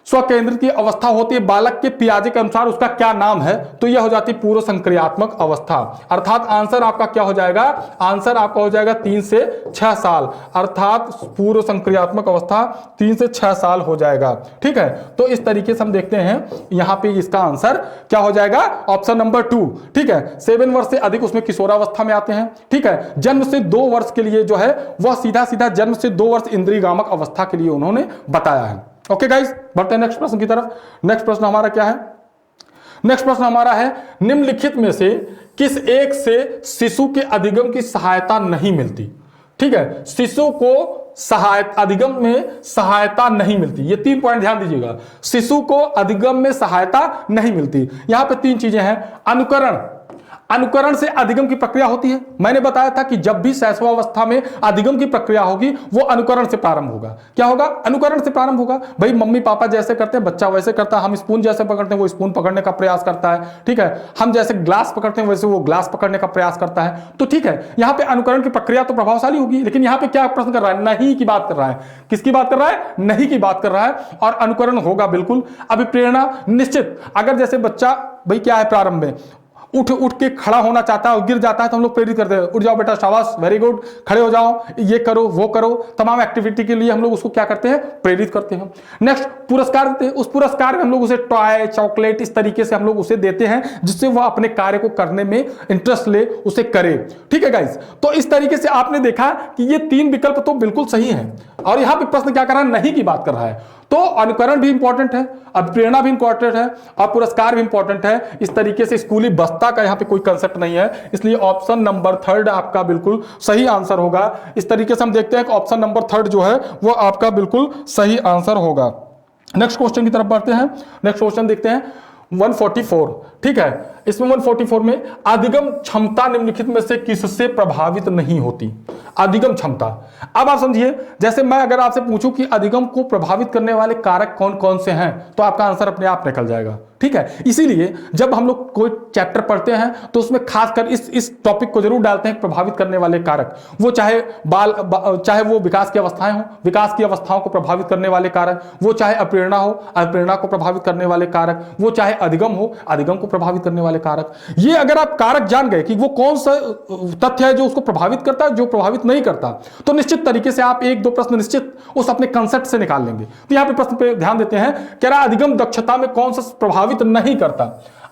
स्वकेंद्रित की अवस्था होती है बालक के पियाजे के अनुसार, उसका क्या नाम है, तो यह हो जाती है पूर्व संक्रियात्मक अवस्था। अर्थात आंसर आपका क्या हो जाएगा, आंसर आपका हो जाएगा 3 से 6 साल। अर्थात पूर्व संक्रियात्मक अवस्था 3 से 6 साल हो जाएगा, ठीक है। तो इस तरीके से हम देखते हैं यहां पे इसका आंसर क्या हो जाएगा, ऑप्शन नंबर 2, ठीक है। 7 वर्ष से अधिक उसमें किशोरावस्था में आते हैं, ठीक है। जन्म से 2 वर्ष के लिए जो है वह सीधा सीधा जन्म से 2 वर्ष इंद्रियगामक अवस्था के लिए उन्होंने बताया है। ओके गाइस, बढ़ते हैं नेक्स्ट प्रश्न की तरफ। नेक्स्ट प्रश्न हमारा क्या है, नेक्स्ट प्रश्न हमारा है, निम्नलिखित में से किस एक से शिशु के अधिगम की सहायता नहीं मिलती, ठीक है। शिशु को अधिगम में सहायता नहीं मिलती, ये 3 पॉइंट ध्यान दीजिएगा। शिशु को अधिगम में सहायता नहीं मिलती, यहां पे 3 चीजें हैं। अनुकरण से अधिगम की प्रक्रिया होती है। मैंने बताया था कि जब भी शैशवावस्था में अधिगम की प्रक्रिया होगी वो अनुकरण से प्रारंभ होगा। क्या होगा, अनुकरण से प्रारंभ होगा। भाई मम्मी पापा जैसे करते हैं बच्चा वैसे करता है, हम स्पून जैसे पकड़ते हैं वो स्पून पकड़ने का प्रयास करता है, ठीक है। हम जैसे ग्लास पकड़ते हैं वैसे वो ग्लास पकड़ने का प्रयास करता है। तो ठीक है, यहां पे अनुकरण की प्रक्रिया तो प्रभावशाली होगी, लेकिन यहां पे क्या प्रश्न कर रहा है, नहीं की बात कर रहा है। किसकी बात कर रहा है, नहीं की बात कर रहा है। और अनुकरण होगा बिल्कुल। अभिप्रेरणा निश्चित, अगर जैसे बच्चा भाई क्या है प्रारंभ में उठ उठ के खड़ा होना चाहता है और गिर जाता है तो हम लोग प्रेरित करते हैं, उठ जाओ बेटा, शाबाश, वेरी गुड, खड़े हो जाओ, ये करो वो करो, तमाम एक्टिविटी के लिए हम लोग उसको क्या करते हैं, प्रेरित करते हैं। नेक्स्ट पुरस्कार देते हैं, उस पुरस्कार में हम लोग उसे टॉय, चॉकलेट, इस तरीके से हम लोग उसे देते हैं जिससे वह अपने कार्य को करने में इंटरेस्ट ले, उसे करे। ठीक है गाइस, तो इस तरीके से आपने देखा कि ये 3 विकल्प तो बिल्कुल सही है। और यहां पे प्रश्न क्या कर रहा है, नहीं की बात कर रहा है। तो अनुकरण भी इंपॉर्टेंट है, अब प्रेरणा भी इंपॉर्टेंट है और पुरस्कार भी इंपॉर्टेंट है। इस तरीके से स्कूली बस्ता का यहां पे कोई कंसेप्ट नहीं है, इसलिए ऑप्शन नंबर 3 आपका बिल्कुल सही आंसर होगा। इस तरीके से हम देखते हैं कि ऑप्शन नंबर 3 जो है वो आपका बिल्कुल सही आंसर होगा। नेक्स्ट क्वेश्चन की तरफ बढ़ते हैं। नेक्स्ट क्वेश्चन देखते हैं 144। ठीक है, इसमें 144 में अधिगम क्षमता निम्नलिखित में से किससे प्रभावित नहीं होती? अधिगम क्षमता, अब आप समझिए, जैसे मैं अगर आपसे पूछूं कि अधिगम को प्रभावित करने वाले कारक कौन कौन से हैं, तो आपका आंसर अपने आप निकल जाएगा। ठीक है, इसीलिए जब हम लोग कोई चैप्टर पढ़ते हैं तो उसमें खासकर इस टॉपिक को जरूर डालते हैं, प्रभावित करने वाले कारक, वो चाहे चाहे वो विकास की अवस्थाएं हो, विकास की अवस्थाओं को प्रभावित करने वाले कारक, वो चाहे अप्रेरणा हो, अप्रेरणा को प्रभावित करने वाले कारक, वो चाहे अधिगम हो, अधिगम को प्रभावित करने वाले कारक। ये अगर आप कारक जान गए कि वो कौन सा तथ्य है जो उसको प्रभावित करता है, जो प्रभावित नहीं करता, तो निश्चित तरीके से आप 1-2 प्रश्न निश्चित उस अपने कंसेप्ट से निकाल लेंगे। तो यहां पे प्रश्न पे ध्यान देते हैं, कह रहा अधिगम दक्षता में कौन सा प्रभावित नहीं करता?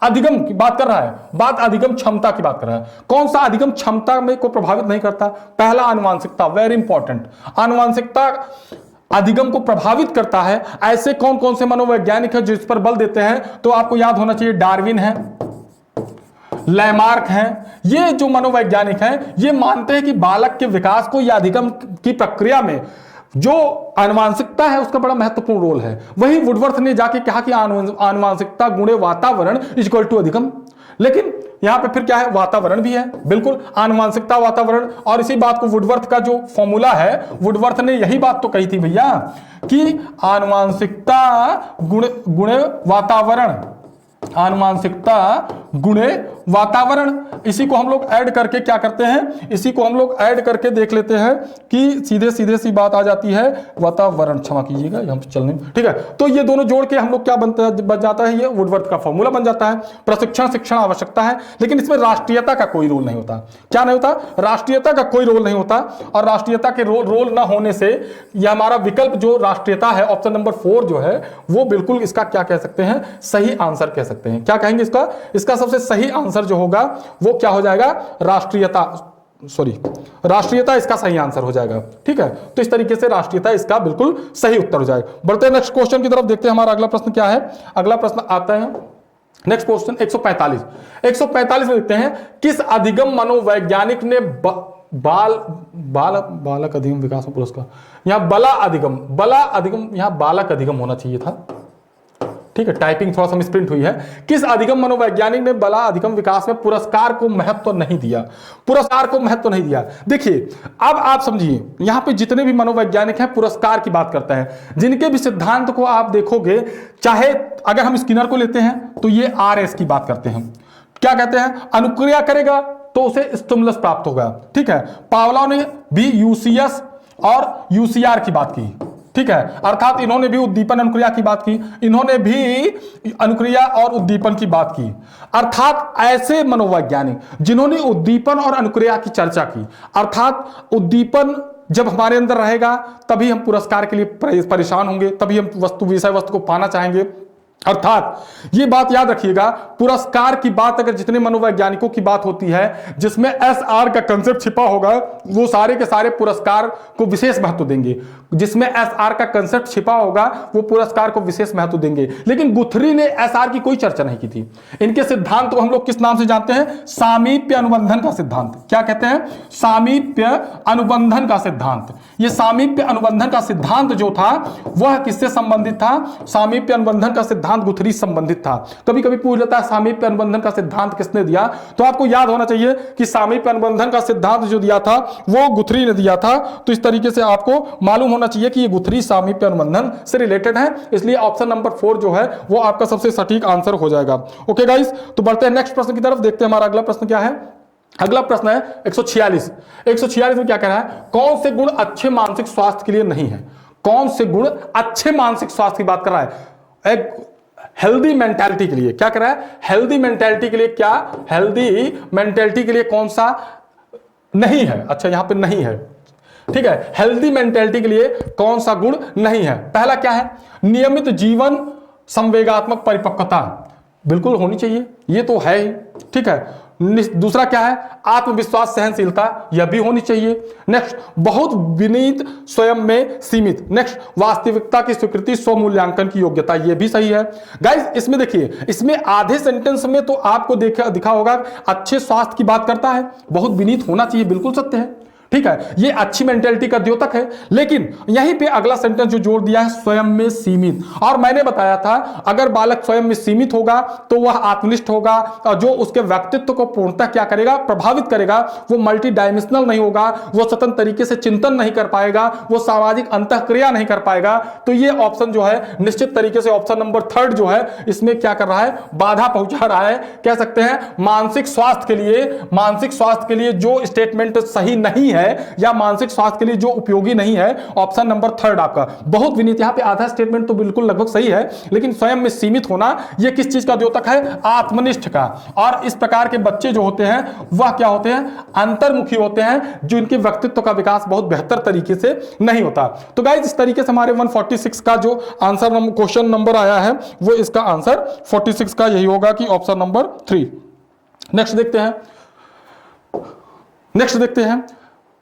अधिगम की बात कर रहा है, बात अधिगम क्षमता की बात कर रहा है। कौन सा अधिगम क्षमता में को प्रभावित नहीं करता? पहला आनुवांशिकता, वेरी इंपॉर्टेंट। आनुवांशिकता अधिगम को प्रभावित करता है। ऐसे कौन कौन से मनोवैज्ञानिक है जो इस पर बल देते हैं? तो आपको याद होना चाहिए, डार्विन है, लैमार्क हैं। ये जो मनोवैज्ञानिक हैं ये मानते हैं कि बालक के विकास को या अधिगम की प्रक्रिया में जो आनुवांशिकता है उसका बड़ा महत्वपूर्ण रोल है। वही वुडवर्थ ने जाके कहा कि आनुवांशिकता गुणे वातावरण इक्वल टू अधिगम। लेकिन यहां पे फिर क्या है, वातावरण भी है, बिल्कुल आनुवांशिकता वातावरण। और इसी बात को वुडवर्थ का जो फॉर्मूला है, वुडवर्थ ने यही बात तो कही थी भैया कि आनुवांशिकता गुणे वातावरण, आनुवांशिकता गुणे वातावरण। इसी को हम लोग ऐड करके क्या करते हैं, इसी को हम लोग ऐड करके देख लेते हैं कि सीधे सीधे सी बात आ जाती है, वातावरण, क्षमा कीजिएगा हम चलने, ठीक है। तो ये दोनों जोड़ के हम लोग क्या बन जाता है, ये वुडवर्थ का फॉर्मूला बन जाता है। प्रशिक्षण शिक्षण आवश्यकता है, लेकिन इसमें राष्ट्रीयता का कोई रोल नहीं होता। क्या नहीं होता? राष्ट्रीयता का कोई रोल नहीं होता। और राष्ट्रीयता के रोल ना होने से यह हमारा विकल्प जो राष्ट्रीयता है, ऑप्शन नंबर 4 जो है, वो बिल्कुल इसका क्या कह सकते हैं, सही आंसर कह सकते हैं। क्या कहेंगे इसका सबसे सही आंसर जो होगा वो क्या हो जाएगा, राष्ट्रीयता, सॉरी, राष्ट्रीयता इसका सही आंसर हो जाएगा। ठीक है, तो इस तरीके से राष्ट्रीयता इसका बिल्कुल सही उत्तर हो जाएगा। बढ़ते हैं नेक्स्ट क्वेश्चन की तरफ, देखते हैं हमारा अगला प्रश्न क्या है। अगला प्रश्न आता है, नेक्स्ट क्वेश्चन 145 में देखते हैं, किस अधिगम मनोवैज्ञानिक ने बालक अधिगम विकास पुरस्कार, यहां बला अधिगम, यहां बालक अधिगम होना चाहिए था। ठीक है, टाइपिंग थोड़ा सा मिसप्रिंट हुई है। किस अधिगम मनोवैज्ञानिक ने बला अधिगम विकास में पुरस्कार को महत्व नहीं दिया? पुरस्कार को महत्व नहीं दिया। देखिए, अब आप समझिए, यहां पे जितने भी मनोवैज्ञानिक हैं पुरस्कार की बात करते हैं। जिनके भी सिद्धांत को आप देखोगे, चाहे अगर हम स्किनर को लेते हैं तो ये RS की बात करते हैं। क्या कहते हैं, अनुक्रिया करेगा तो उसे स्टिमुलस प्राप्त होगा। ठीक है, पावलोव ने भी UCS और UCR की बात की। ठीक है, अर्थात इन्होंने भी उद्दीपन अनुक्रिया की बात की, इन्होंने भी अनुक्रिया और उद्दीपन की बात की। अर्थात ऐसे मनोवैज्ञानिक जिन्होंने उद्दीपन और अनुक्रिया की चर्चा की, अर्थात उद्दीपन जब हमारे अंदर रहेगा तभी हम पुरस्कार के लिए परेशान होंगे, तभी हम विषय वस्तु को पाना चाहेंगे। अर्थात ये बात याद रखिएगा, पुरस्कार की बात अगर जितने मनोवैज्ञानिकों की बात होती है जिसमें SR का कंसेप्ट छिपा होगा, वो सारे के सारे पुरस्कार को विशेष महत्व देंगे। जिसमें SR का कंसेप्ट छिपा होगा वो पुरस्कार को विशेष महत्व देंगे। लेकिन गुथरी ने SR की कोई चर्चा नहीं की थी। इनके सिद्धांत को हम लोग किस नाम से जानते हैं, सामीप्य अनुबंधन का सिद्धांत। क्या कहते हैं, सामीप्य अनुबंधन का सिद्धांत। ये सामीप्य अनुबंधन का सिद्धांत जो था वह किससे संबंधित था, सामीप्य अनुबंधन का सिद्धांत गुथरी संबंधित था। कभी कभी पूछ लेता है सामीप्य अनुबंधन का सिद्धांत किसने दिया, तो आपको याद होना चाहिए कि सामीप्य अनुबंधन का सिद्धांत जो दिया था वो गुथरी ने दिया था। तो इस तरीके से आपको मालूम होना चाहिए कि ये गुथरी सामीप्य अनुबंधन से रिलेटेड है, इसलिए ऑप्शन नंबर 4 जो है वो आपका सबसे सटीक आंसर हो जाएगा। ओके गाइस, तो बढ़ते हैं नेक्स्ट प्रश्न की तरफ, देखते हैं हमारा अगला प्रश्न क्या है। अगला प्रश्न है 146 में क्या कह रहा है, कौन से गुण अच्छे मानसिक स्वास्थ्य के लिए नहीं है? कौन से गुण अच्छे मानसिक स्वास्थ्य की बात कर रहा है? हेल्दी मेंटालिटी के लिए क्या कर रहा है, हेल्दी मेंटालिटी के लिए क्या, हेल्दी मेंटालिटी के लिए कौन सा नहीं है, अच्छा यहां पे नहीं है, ठीक है, हेल्दी मेंटालिटी के लिए कौन सा गुण नहीं है। पहला क्या है, नियमित जीवन संवेगात्मक परिपक्वता बिल्कुल होनी चाहिए, ये तो है ही, ठीक है। दूसरा क्या है, आत्मविश्वास सहनशीलता, यह भी होनी चाहिए। नेक्स्ट, बहुत विनीत स्वयं में सीमित। नेक्स्ट, वास्तविकता की स्वीकृति, स्व मूल्यांकन की योग्यता, यह भी सही है। गाइस इसमें देखिए, इसमें आधे सेंटेंस में तो आपको दिखा होगा अच्छे स्वास्थ्य की बात करता है, बहुत विनीत होना चाहिए, बिल्कुल सत्य है, ठीक है, ये अच्छी मेंटेलिटी का द्योतक है। लेकिन यहीं पे अगला सेंटेंस जो जोड़ दिया है, स्वयं में सीमित। और मैंने बताया था अगर बालक स्वयं में सीमित होगा तो वह आत्मनिष्ठ होगा, और जो उसके व्यक्तित्व को पूर्णतः क्या करेगा, प्रभावित करेगा, वो मल्टी डायमेंशनल नहीं होगा, वो स्वतंत्र तरीके से चिंतन नहीं कर पाएगा, वो सामाजिक अंतःक्रिया नहीं कर पाएगा। तो ये ऑप्शन जो है निश्चित तरीके से ऑप्शन नंबर 3 जो है इसमें क्या कर रहा है, बाधा पहुंचा रहा है। कह सकते हैं मानसिक स्वास्थ्य के लिए जो स्टेटमेंट सही नहीं है या मानसिक स्वास्थ्य के लिए जो उपयोगी नहीं है, ऑप्शन नंबर 3 आपका बहुत विनीत। यहां पे आधा स्टेटमेंट तो बिल्कुल लगभग सही है, लेकिन स्वयं में सीमित होना यह किस चीज का द्योतक है, आत्मनिष्ठ का। और इस प्रकार के बच्चे जो होते हैं वह क्या होते हैं, अंतर्मुखी होते हैं, जो इनके व्यक्तित्व का विकास बहुत बेहतर तरीके से नहीं होता। तो गाइस इस तरीके से हमारे 146 का जो आंसर क्वेश्चन नंबर आया है वो इसका आंसर 46 का यही होगा कि ऑप्शन नंबर 3। नेक्स्ट देखते हैं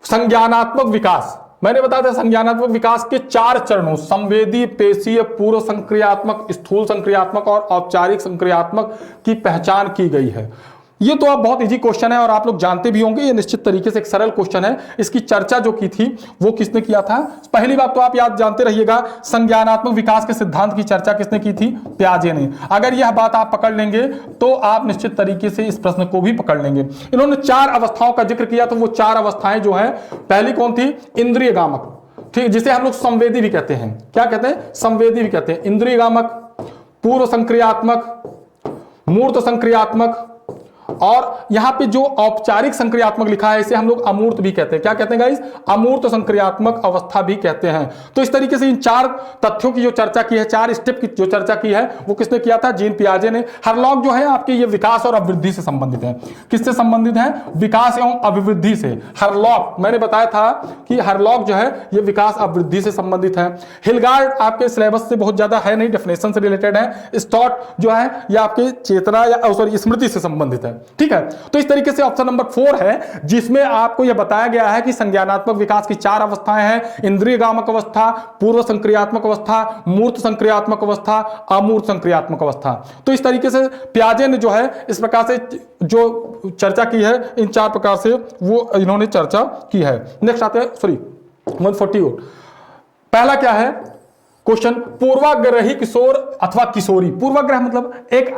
संज्ञानात्मक विकास। मैंने बताया था संज्ञानात्मक विकास के 4 चरणों, संवेदी, पेशीय, पूर्व संक्रियात्मक, स्थूल संक्रियात्मक और औपचारिक संक्रियात्मक की पहचान की गई है। ये तो आप बहुत इजी क्वेश्चन है और आप लोग जानते भी होंगे, ये निश्चित तरीके से एक सरल क्वेश्चन है। इसकी चर्चा जो की थी वो किसने किया था, पहली बात तो आप याद जानते रहिएगा, संज्ञानात्मक विकास के सिद्धांत की चर्चा किसने की थी, पियाजे ने। अगर यह बात आप पकड़ लेंगे तो आप निश्चित तरीके से इस प्रश्न को भी पकड़ लेंगे। इन्होंने 4 अवस्थाओं का जिक्र किया, तो वो 4 अवस्थाएं जो है, पहली कौन थी, इंद्रिय गामक, ठीक, जिसे हम लोग संवेदी भी कहते हैं। क्या कहते हैं, संवेदी भी कहते हैं। इंद्रिय गामक, पूर्व संक्रियात्मक, मूर्त संक्रियात्मक, और यहां पे जो औपचारिक संक्रियात्मक लिखा है इसे हम लोग अमूर्त भी कहते हैं। क्या कहते हैं गाइस, अमूर्त संक्रियात्मक अवस्था भी कहते हैं। तो इस तरीके से इन 4 तथ्यों की जो चर्चा की है, 4 स्टेप की जो चर्चा की है वो किसने किया था, जीन पियाजे ने। हरलॉक जो है आपके ये विकास और अभिवृद्धि से संबंधित है। किससे संबंधित है, विकास एवं अभिवृद्धि से। हरलॉक मैंने बताया था कि हरलॉक जो है ये विकास अभिवृद्धि से संबंधित है। हिलगार्ड आपके सिलेबस से बहुत ज्यादा है नहीं, डेफिनेशन से रिलेटेड है। स्टॉट जो है ये आपके चेतना या सॉरी स्मृति से संबंधित है, ठीक है। तो इस तरीके से ऑप्शन नंबर 4 है जिसमें आपको यह बताया गया है कि संज्ञानात्मक विकास की 4 अवस्थाएं हैं, इंद्रिय गामक अवस्था, पूर्व संक्रियात्मक अवस्था, मूर्त संक्रियात्मक अवस्था, अमूर्त संक्रियात्मक अवस्था। तो इस तरीके से पियाजे ने जो है इस प्रकार से जो चर्चा की है, इन 4 प्रकार से वो इन्होंने चर्चा की है। नेक्स्ट आते हैं 140। पहला क्या है क्वेश्चन, पूर्वाग्रही किशोर अथवा किशोरी। पूर्वाग्रह मतलब एक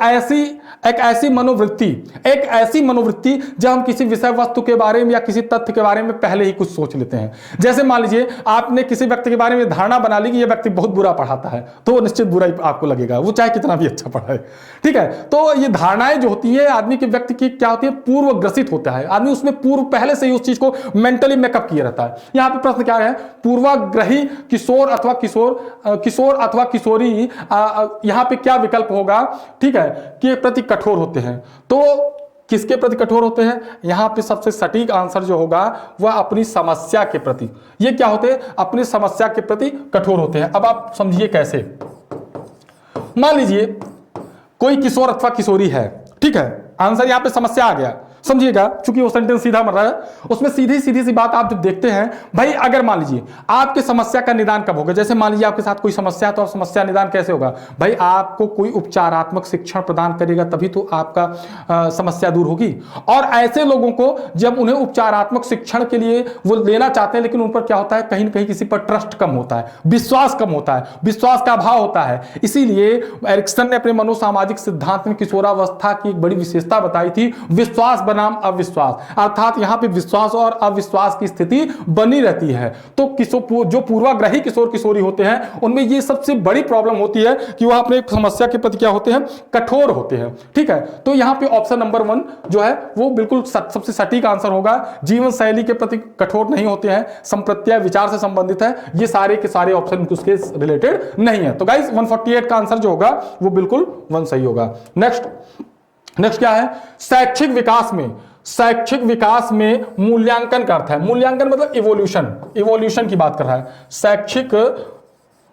ऐसी मनोवृत्ति जब हम किसी विषय वस्तु के बारे में या किसी तथ्य के बारे में पहले ही कुछ सोच लेते हैं। जैसे मान लीजिए आपने किसी व्यक्ति के बारे में धारणा बना ली कि यह व्यक्ति बहुत बुरा पढ़ाता है, तो वो निश्चित बुरा ही आपको लगेगा, वो चाहे कितना भी अच्छा पढ़ाए, ठीक है। तो ये धारणाएं जो होती है आदमी के व्यक्ति की क्या होती है, पूर्व ग्रसित होता है आदमी, उसमें पूर्व पहले से ही उस चीज को मेंटली मेकअप किया रहता है। यहां पे प्रश्न क्या है, पूर्वाग्रही किशोर अथवा किशोरी, यहां पे क्या विकल्प होगा, ठीक है, कि प्रति कठोर होते हैं। तो किसके प्रति कठोर होते हैं, यहां पे सबसे सटीक आंसर जो होगा वह अपनी समस्या के प्रति। ये क्या होते हैं, अपनी समस्या के प्रति कठोर होते हैं। अब आप समझिए कैसे, मान लीजिए कोई किशोर अथवा किशोरी है, ठीक है, आंसर यहां पे समस्या आ गया, समझिएगा, चूंकि वो सेंटेंस सीधा मर रहा है, उसमें सीधी सी बात आप जब देखते हैं, भाई अगर मान लीजिए आपके समस्या का निदान कब होगा, जैसे मान लीजिए आपके साथ कोई समस्या है तो समस्या निदान कैसे होगा, भाई आपको कोई उपचारात्मक शिक्षण प्रदान करेगा तभी तो आपका समस्या दूर होगी। और ऐसे लोगों को जब उन्हें उपचारात्मक शिक्षण के लिए वो लेना चाहते हैं, लेकिन उन पर क्या होता है, कहीं ना कहीं किसी पर ट्रस्ट कम होता है, विश्वास कम होता है, विश्वास का अभाव होता है। इसीलिए एरिक्सन ने अपने मनोसामाजिक सिद्धांत में किशोरावस्था की एक बड़ी विशेषता बताई थी, विश्वास बनाम अविश्वास, अर्थात यहां पे विश्वास और अविश्वास की स्थिति बनी रहती है। तो जो पूर्वाग्रही किशोर किशोरी होते हैं उनमें ये सबसे बड़ी प्रॉब्लम होती है कि वह अपने समस्या के प्रति क्या होते हैं, कठोर होते हैं। ठीक है, तो यहां पे ऑप्शन नंबर 1 जो है वो बिल्कुल सबसे सटीक आंसर होगा। जीवन शैली के प्रति कठोर नहीं होते हैं, संप्रत्याय विचार से संबंधित है, ये सारे के सारे ऑप्शन उसके रिलेटेड नहीं है। तो गाइस 148 का आंसर जो होगा वो बिल्कुल 1 सही होगा। नेक्स्ट क्या है, शैक्षिक विकास में मूल्यांकन का अर्थ है, मूल्यांकन मतलब इवोल्यूशन की बात कर रहा है। शैक्षिक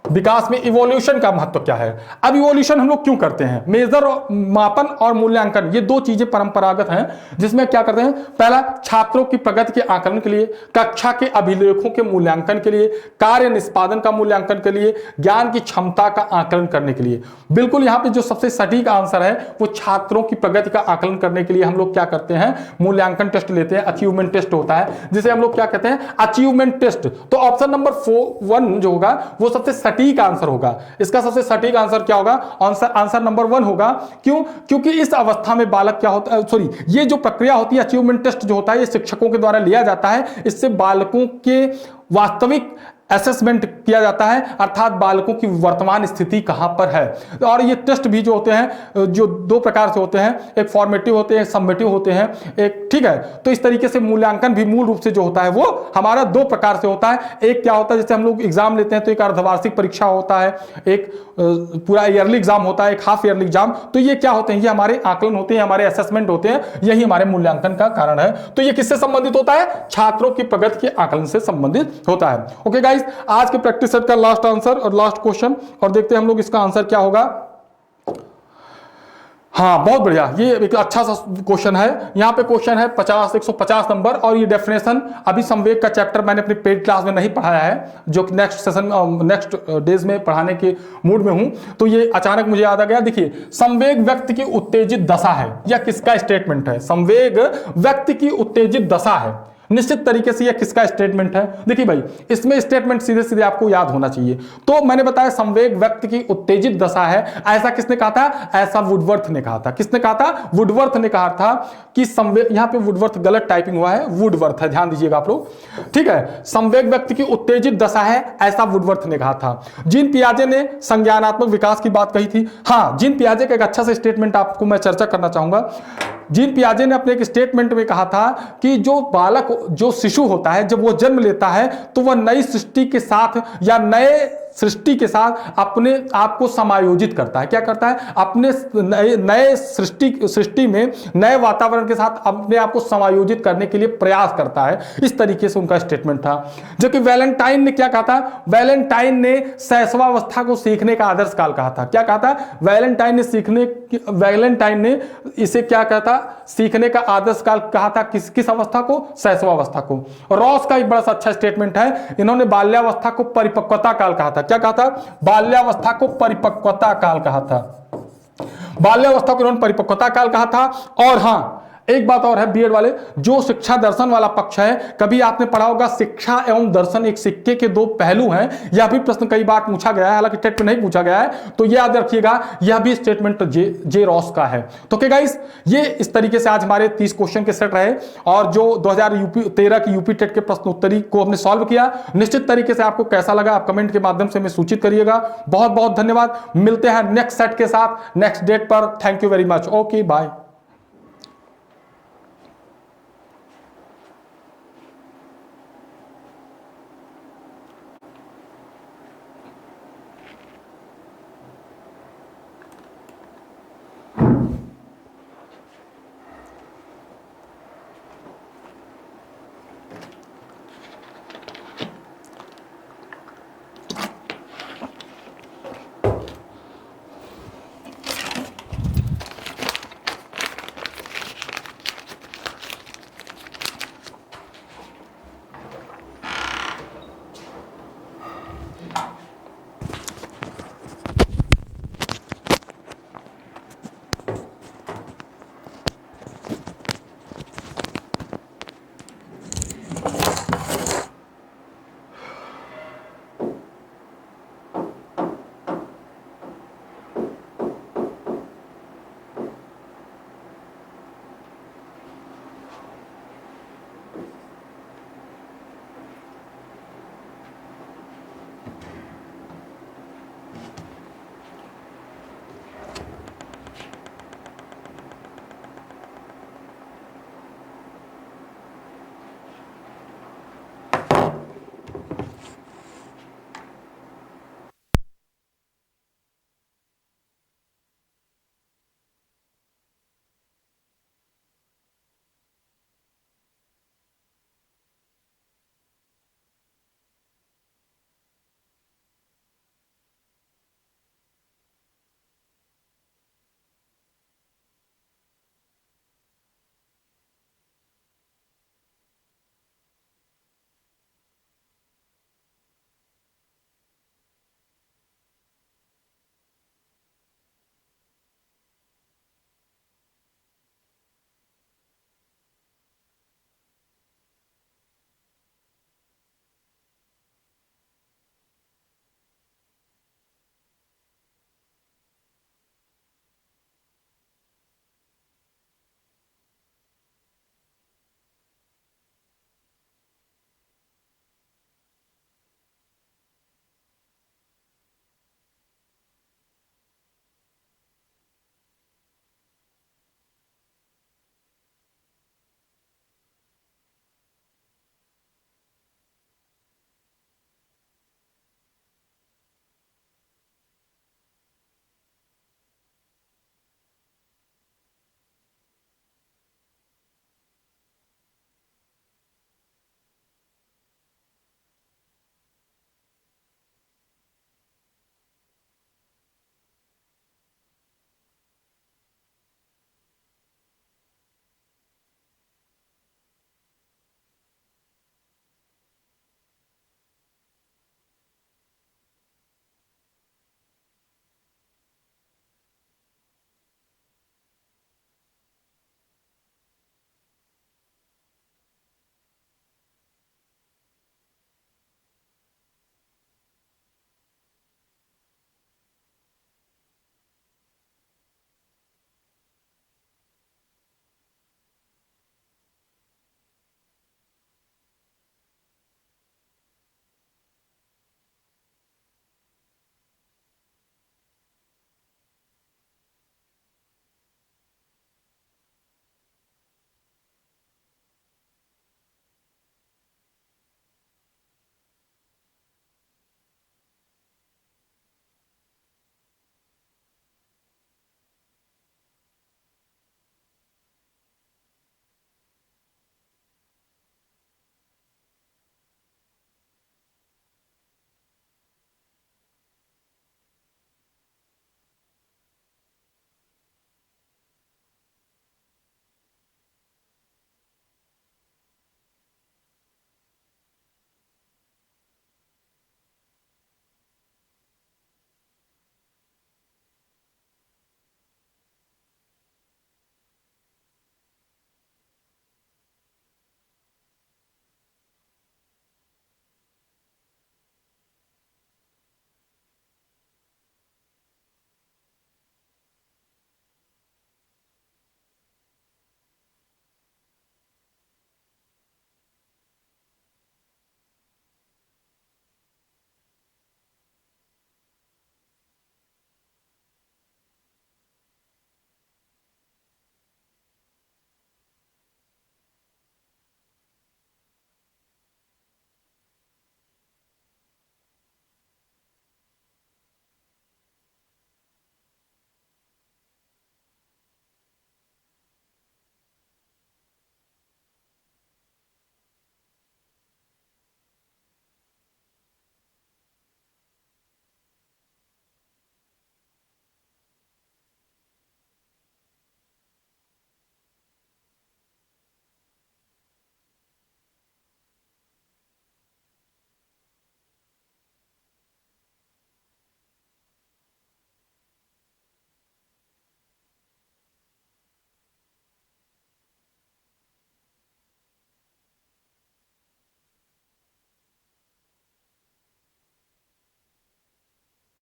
विकास में इवोल्यूशन का महत्व क्या है? अब इवोल्यूशन हम लोग क्यों करते हैं? मेजर, मापन और मूल्यांकन, ये दो चीजें परंपरागत हैं, जिसमें क्या करते हैं, पहला छात्रों की प्रगति के आकलन के लिए, कक्षा के अभिलेखों के मूल्यांकन के लिए, कार्य निष्पादन का मूल्यांकन के लिए, ज्ञान की क्षमता का आकलन करने के लिए। बिल्कुल यहां पे जो सबसे सटीक आंसर है वो छात्रों की प्रगति का आकलन करने के लिए हम लोग क्या करते हैं, मूल्यांकन टेस्ट लेते हैं। अचीवमेंट टेस्ट होता है जिसे हम लोग क्या कहते हैं, अचीवमेंट टेस्ट। तो ऑप्शन नंबर 1 जो होगा वो सबसे सटीक आंसर होगा। इसका सबसे सटीक आंसर क्या होगा, आंसर नंबर 1 होगा। क्यों? क्योंकि इस अवस्था में बालक क्या होता है, सॉरी, ये जो प्रक्रिया होती है अचीवमेंट टेस्ट जो होता है ये शिक्षकों के द्वारा लिया जाता है। इससे बालकों के वास्तविक असेसमेंट किया जाता है, अर्थात बालकों की वर्तमान स्थिति कहां पर है। और ये टेस्ट भी जो होते हैं जो 2 प्रकार से होते हैं, एक फॉर्मेटिव होते हैं, एक समेटिव होते हैं, एक, ठीक है। तो इस तरीके से मूल्यांकन भी मूल रूप से जो होता है वो हमारा 2 प्रकार से होता है। एक क्या होता है, जैसे हम लोग एग्जाम लेते हैं तो एक अर्धवार्षिक परीक्षा होता है, एक पूरा ईयरली एग्जाम होता है, एक हाफ ईयरली एग्जाम। तो ये क्या होते हैं, ये हमारे आकलन होते हैं, हमारे असेसमेंट होते हैं, यही हमारे मूल्यांकन का कारण है। तो ये किससे संबंधित होता है, छात्रों की प्रगति के आकलन से संबंधित होता है। ओके गाइस, आज के प्रैक्टिस सेट का लास्ट आंसर और लास्ट क्वेश्चन, और देखते हैं हम लोग इसका आंसर क्या होगा। हाँ, बहुत बढ़िया, ये एक अच्छा सा क्वेश्चन है। यहाँ पे क्वेश्चन है 150 नंबर, और ये डेफिनेशन अभी संवेग का चैप्टर मैंने अपनी पेड क्लास में नहीं पढ़ाया है, जो नेक्स्ट सेशन नेक्स्ट डेज में पढ़ाने के मूड में हूं। तो ये अचानक मुझे याद आ गया। देखिए, संवेग व्यक्ति की उत्तेजित दशा है, या किसका स्टेटमेंट है? संवेग व्यक्ति की उत्तेजित दशा है, निश्चित तरीके से यह किसका स्टेटमेंट है? देखिए भाई, इसमें स्टेटमेंट सीधे सीधे आपको याद होना चाहिए। तो मैंने बताया संवेग व्यक्ति की उत्तेजित दशा है, ऐसा किसने कहा था? ऐसा वुडवर्थ ने कहा था। किसने कहा था? वुडवर्थ ने कहा था कि संवेग, यहां पे वुडवर्थ गलत टाइपिंग हुआ है, वुडवर्थ है, ध्यान दीजिएगा आप लोग, ठीक है। संवेग व्यक्ति की उत्तेजित दशा है, ऐसा वुडवर्थ ने कहा था। जीन पियाजे ने संज्ञानात्मक विकास की बात कही थी। हाँ, जीन पियाजे का एक अच्छा सा स्टेटमेंट आपको मैं चर्चा करना चाहूंगा। जीन पियाजे ने अपने एक स्टेटमेंट में कहा था कि जो बालक, जो शिशु होता है, जब वो जन्म लेता है तो वह नई सृष्टि के साथ या नए सृष्टि के साथ अपने आप को समायोजित करता है। क्या करता है? अपने नए सृष्टि में नए वातावरण के साथ अपने आप को समायोजित करने के लिए प्रयास करता है। इस तरीके से उनका स्टेटमेंट था। जबकि वैलेंटाइन ने क्या कहा था? वैलेंटाइन ने शैशवावस्था को सीखने का आदर्श काल कहा था। क्या कहा था? वैलेंटाइन ने इसे क्या कहा था? सीखने का आदर्श काल कहा था। किस अवस्था को? शैशवावस्था को। रॉस का एक बड़ा सा अच्छा स्टेटमेंट है, इन्होंने बाल्यावस्था को परिपक्वता काल कहा था। क्या कहा था? बाल्यावस्था को परिपक्वता काल कहा था। बाल्यावस्था को इन्होंने परिपक्वता काल कहा था। और हां, एक बात और है, बीएड वाले, जो शिक्षा दर्शन वाला पक्ष है, कभी आपने पढ़ा होगा शिक्षा एवं दर्शन एक सिक्के के 2 पहलू हैं। यह भी प्रश्न कई बार पूछा गया है, हालांकि टेट में नहीं पूछा गया है, तो यह याद रखिएगा, यह भी स्टेटमेंट जे रॉस का है। तो क्या गाइस, ये इस तरीके से आज हमारे 30 क्वेश्चन के सेट रहे, और जो 2013 की यूपी टेट के प्रश्न उत्तरी को हमने सॉल्व किया। निश्चित तरीके से आपको कैसा लगा आप कमेंट के माध्यम से हमें सूचित करिएगा। बहुत बहुत धन्यवाद। मिलते हैं नेक्स्ट सेट के साथ नेक्स्ट डेट पर। Thank you very much. Okay, bye.